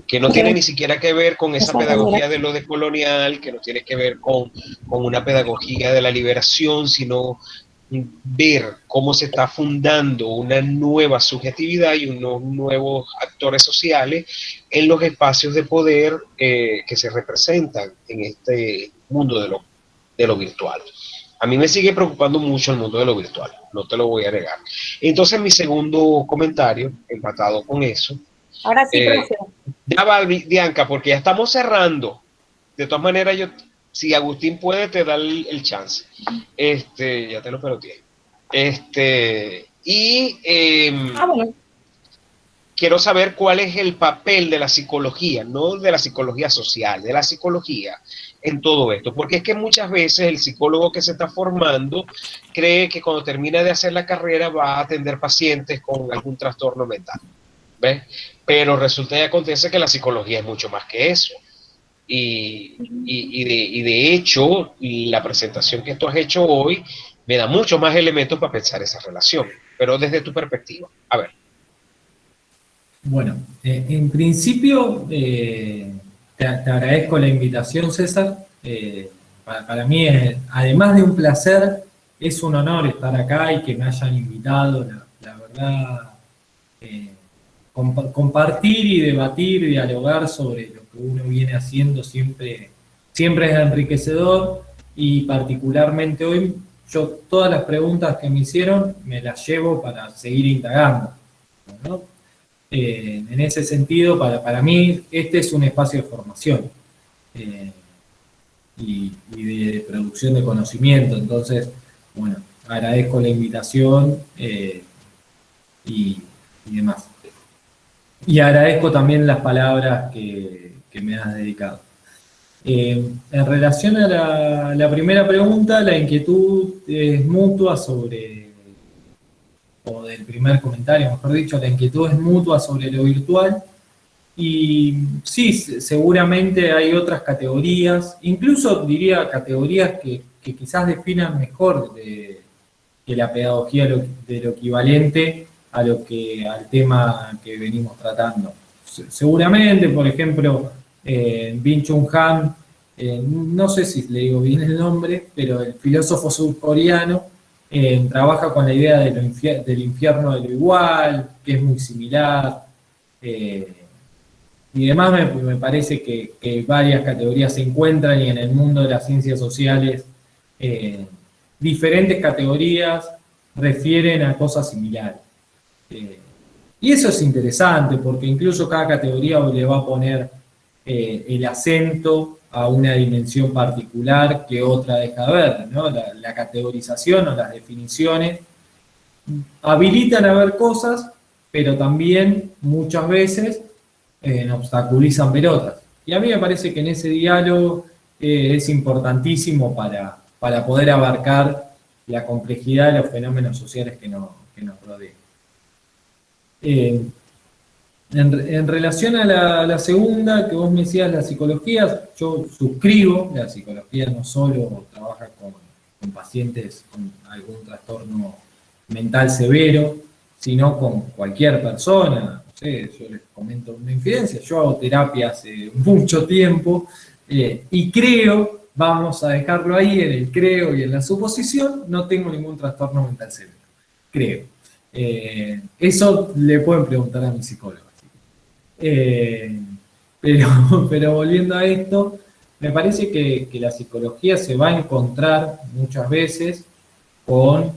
Que no tiene ni siquiera que ver con esa pedagogía de lo decolonial, que no tiene que ver con una pedagogía de la liberación, sino ver cómo se está fundando una nueva subjetividad y unos nuevos actores sociales en los espacios de poder que se representan en este mundo de lo virtual. A mí me sigue preocupando mucho el mundo de lo virtual, no te lo voy a negar. Entonces, mi segundo comentario, empatado con eso. Ahora sí, profe. Ya va, Bianca, porque ya estamos cerrando. De todas maneras, si Agustín puede, te da el chance. Ya te lo peloteé. Bueno. Quiero saber cuál es el papel de la psicología, no de la psicología social, de la psicología en todo esto, porque es que muchas veces el psicólogo que se está formando cree que cuando termina de hacer la carrera va a atender pacientes con algún trastorno mental, ¿ves? Pero resulta y acontece que la psicología es mucho más que eso, y de hecho la presentación que tú has hecho hoy me da muchos más elementos para pensar esa relación, pero desde tu perspectiva, a ver. Bueno, en principio te agradezco la invitación, César. Para mí, además de un placer, es un honor estar acá y que me hayan invitado. La verdad, compartir y debatir, dialogar sobre lo que uno viene haciendo siempre es enriquecedor, y particularmente hoy, yo todas las preguntas que me hicieron me las llevo para seguir indagando, ¿no? En ese sentido, para mí, este es un espacio de formación y de producción de conocimiento. Entonces, bueno, agradezco la invitación y demás. Y agradezco también las palabras que me has dedicado. En relación a la primera pregunta, la inquietud es mutua o del primer comentario, mejor dicho, la inquietud es mutua sobre lo virtual, y sí, seguramente hay otras categorías, incluso diría categorías que quizás definan mejor que la pedagogía de lo equivalente al tema que venimos tratando. Seguramente, por ejemplo, Byung-Chul Han, no sé si le digo bien el nombre, pero el filósofo surcoreano, Trabaja con la idea de del infierno de lo igual, que es muy similar, y demás. Me parece que varias categorías se encuentran, y en el mundo de las ciencias sociales diferentes categorías refieren a cosas similares. Y eso es interesante, porque incluso cada categoría le va a poner el acento a una dimensión particular que otra deja de ver, ¿no? La categorización o las definiciones habilitan a ver cosas, pero también muchas veces obstaculizan ver otras. Y a mí me parece que en ese diálogo es importantísimo para poder abarcar la complejidad de los fenómenos sociales que nos rodean. En relación a la segunda, que vos me decías, la psicología, yo suscribo. La psicología no solo trabaja con pacientes con algún trastorno mental severo, sino con cualquier persona. No sé, yo les comento una infidencia, yo hago terapia hace mucho tiempo, y creo, vamos a dejarlo ahí en el creo y en la suposición, no tengo ningún trastorno mental severo, creo. Eso le pueden preguntar a mi psicólogo. Pero volviendo a esto, me parece que la psicología se va a encontrar muchas veces con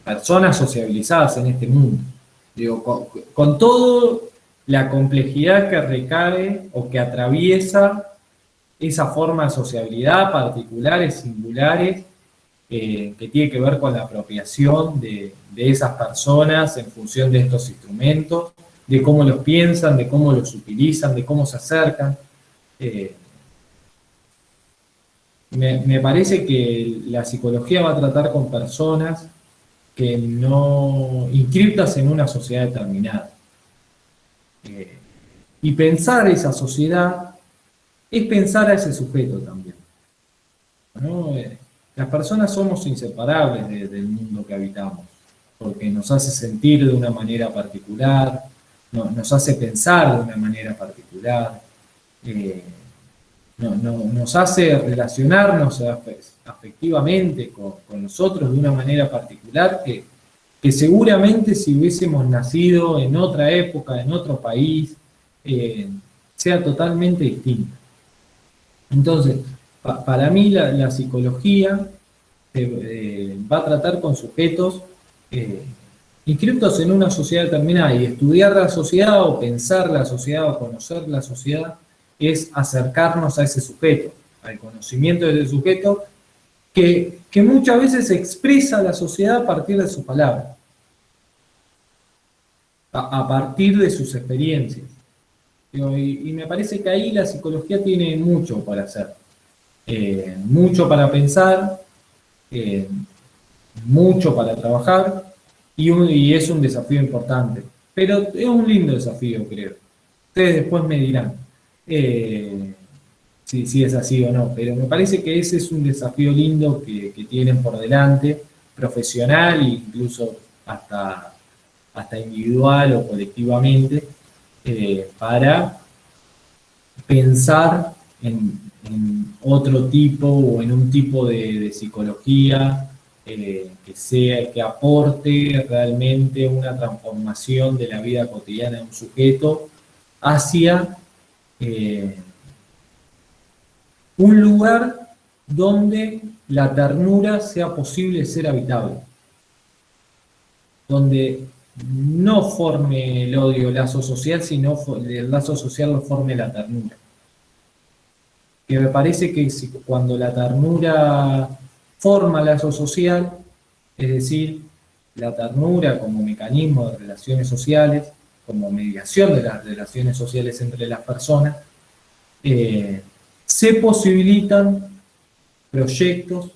personas sociabilizadas en este mundo. Digo, con toda la complejidad que recae o que atraviesa esa forma de sociabilidad, particulares, singulares, que tiene que ver con la apropiación de esas personas en función de estos instrumentos, de cómo los piensan, de cómo los utilizan, de cómo se acercan. Me parece que la psicología va a tratar con personas que no inscriptas en una sociedad determinada. Y pensar esa sociedad es pensar a ese sujeto también, ¿no? Las personas somos inseparables del mundo que habitamos, porque nos hace sentir de una manera particular, nos hace pensar de una manera particular, nos hace relacionarnos afectivamente con nosotros de una manera particular que seguramente si hubiésemos nacido en otra época, en otro país, sea totalmente distinta. Entonces, para mí la psicología va a tratar con sujetos inscriptos en una sociedad determinada, y estudiar la sociedad o pensar la sociedad o conocer la sociedad es acercarnos a ese sujeto, al conocimiento de ese sujeto que muchas veces expresa la sociedad a partir de sus palabras, a partir de sus experiencias. Y me parece que ahí la psicología tiene mucho para hacer. Mucho para pensar, mucho para trabajar, y es un desafío importante. Pero es un lindo desafío, creo. Ustedes después me dirán si es así o no, pero me parece que ese es un desafío lindo que tienen por delante, profesional e incluso hasta individual o colectivamente, para pensar en otro tipo o en un tipo de psicología que aporte realmente una transformación de la vida cotidiana de un sujeto hacia un lugar donde la ternura sea posible ser habitable, donde no forme el odio el lazo social, sino el lazo social lo forme la ternura. Que me parece que cuando la ternura forma el lazo social, es decir, la ternura como mecanismo de relaciones sociales, como mediación de las relaciones sociales entre las personas, se posibilitan proyectos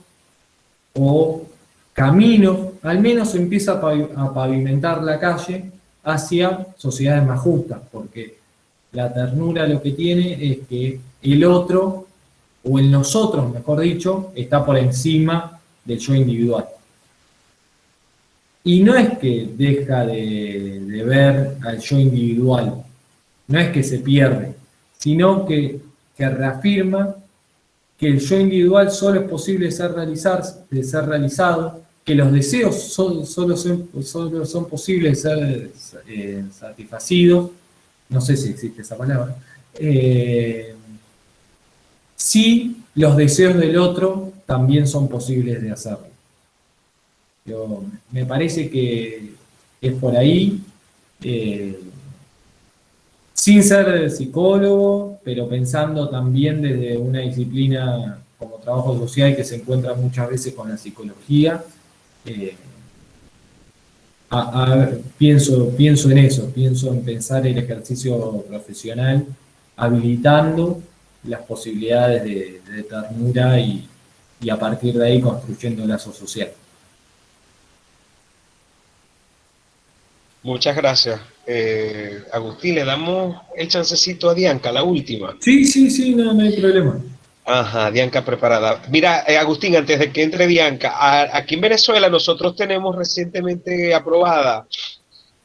o caminos, al menos se empieza a pavimentar la calle hacia sociedades más justas, porque la ternura lo que tiene es que el otro, o el nosotros, mejor dicho, está por encima del yo individual. Y no es que deja de ver al yo individual, no es que se pierde, sino que reafirma que el yo individual solo es posible de ser realizado, que los deseos solo son posibles de ser satisfacidos, no sé si existe esa palabra, si los deseos del otro también son posibles de hacerlo. Me parece que es por ahí, sin ser psicólogo, pero pensando también desde una disciplina como trabajo social que se encuentra muchas veces con la psicología. Pienso en eso, pienso en pensar el ejercicio profesional habilitando las posibilidades de ternura y a partir de ahí construyendo lazo social. Muchas gracias. Agustín, le damos el chancecito a Dianca, la última. Sí, no hay problema. Ajá, Dianca preparada. Mira, Agustín, antes de que entre Dianca, aquí en Venezuela nosotros tenemos recientemente aprobada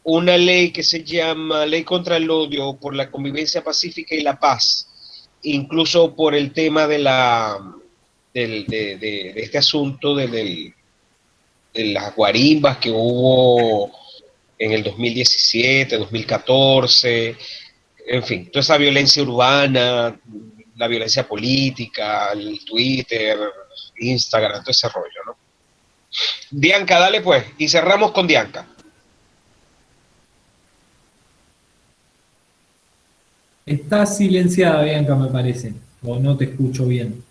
una ley que se llama Ley contra el Odio por la Convivencia Pacífica y la Paz, incluso por el tema de este asunto de las guarimbas que hubo en el 2017, 2014, en fin, toda esa violencia urbana, la violencia política, el Twitter, Instagram, todo ese rollo, ¿no? Dianca, dale pues, y cerramos con Dianca. Está silenciada, Bianca, me parece, o no te escucho bien.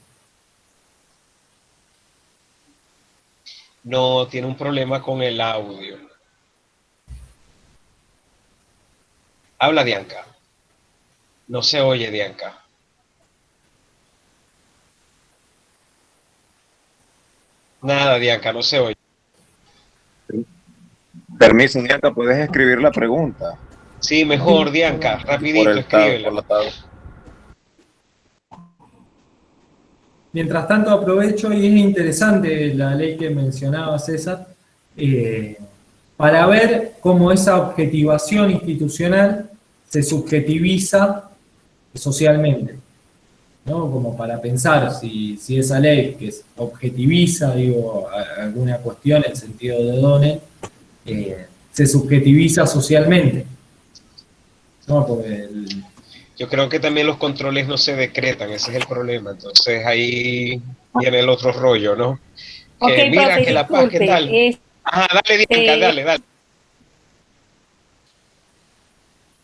No, tiene un problema con el audio. Habla, Dianca. No se oye, Dianca. Nada, Dianca, no se oye. Permiso, Dianca, puedes escribir la pregunta. Sí, mejor, Dianca, rapidito, escríbela. Mientras tanto aprovecho, y es interesante la ley que mencionaba César, para ver cómo esa objetivación institucional se subjetiviza socialmente, ¿no? Como para pensar si esa ley que objetiviza, alguna cuestión en sentido de Donel, se subjetiviza socialmente, ¿no? Porque yo creo que también los controles no se decretan, ese es el problema. Entonces ahí viene el otro rollo, ¿no? Okay, mira, profe, que la paz, ¿qué tal? Ajá, dale, Dianca, dale.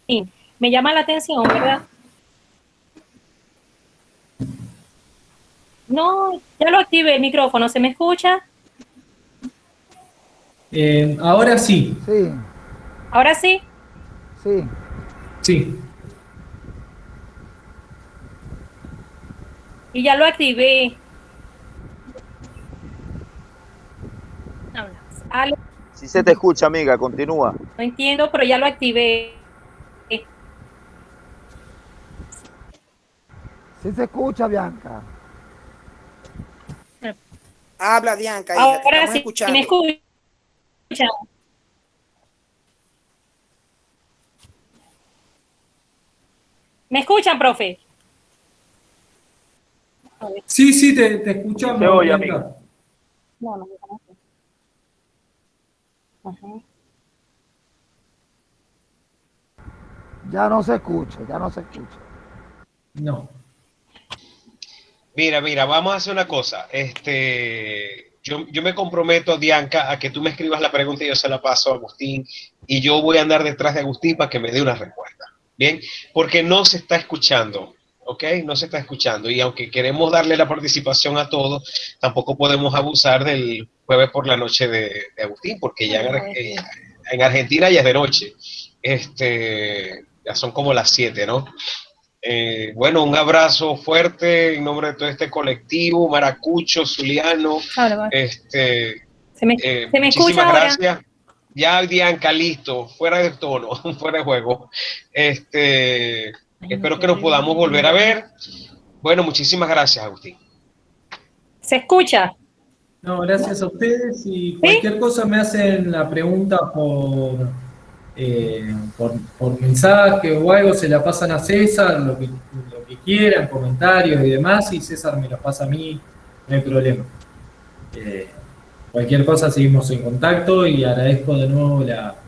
Sí, me llama la atención, ¿verdad? No, ya lo activé el micrófono, ¿se me escucha? Ahora sí. Sí. ¿Ahora sí? Sí. Sí. Y ya lo activé. Aló, Si se te escucha, amiga, continúa. no entiendo, pero ya lo activé. Sí se escucha, Bianca. Habla, Dianca, hija, te Ahora estamos sí, escuchando. me escuchan. ¿Me escuchan, profe? Sí, te escuchamos. Se oye, Bianca. amigo. No. Ajá. Ya no se escucha. No. Mira, vamos a hacer una cosa. Yo me comprometo, Dianca, a que tú me escribas la pregunta y yo se la paso a Agustín, y yo voy a andar detrás de Agustín para que me dé una respuesta. Bien, porque no se está escuchando, ¿ok? No se está escuchando, y aunque queremos darle la participación a todos, tampoco podemos abusar del jueves por la noche de Agustín, porque ya en Argentina ya es de noche. Ya son como las 7, ¿no? Bueno, un abrazo fuerte en nombre de todo este colectivo, Maracucho, Zuliano. ¿Se me Muchísimas escucha ahora? gracias. Ya, Dianca, listo, fuera de tono, fuera de juego. Espero que nos podamos volver a ver. Bueno, muchísimas gracias, Agustín. ¿Se escucha? No, gracias a ustedes, y cualquier cosa me hacen la pregunta por por mensaje o algo, se la pasan a César, lo que quieran, comentarios y demás, y César me los pasa a mí, no hay problema. Cualquier cosa seguimos en contacto y agradezco de nuevo la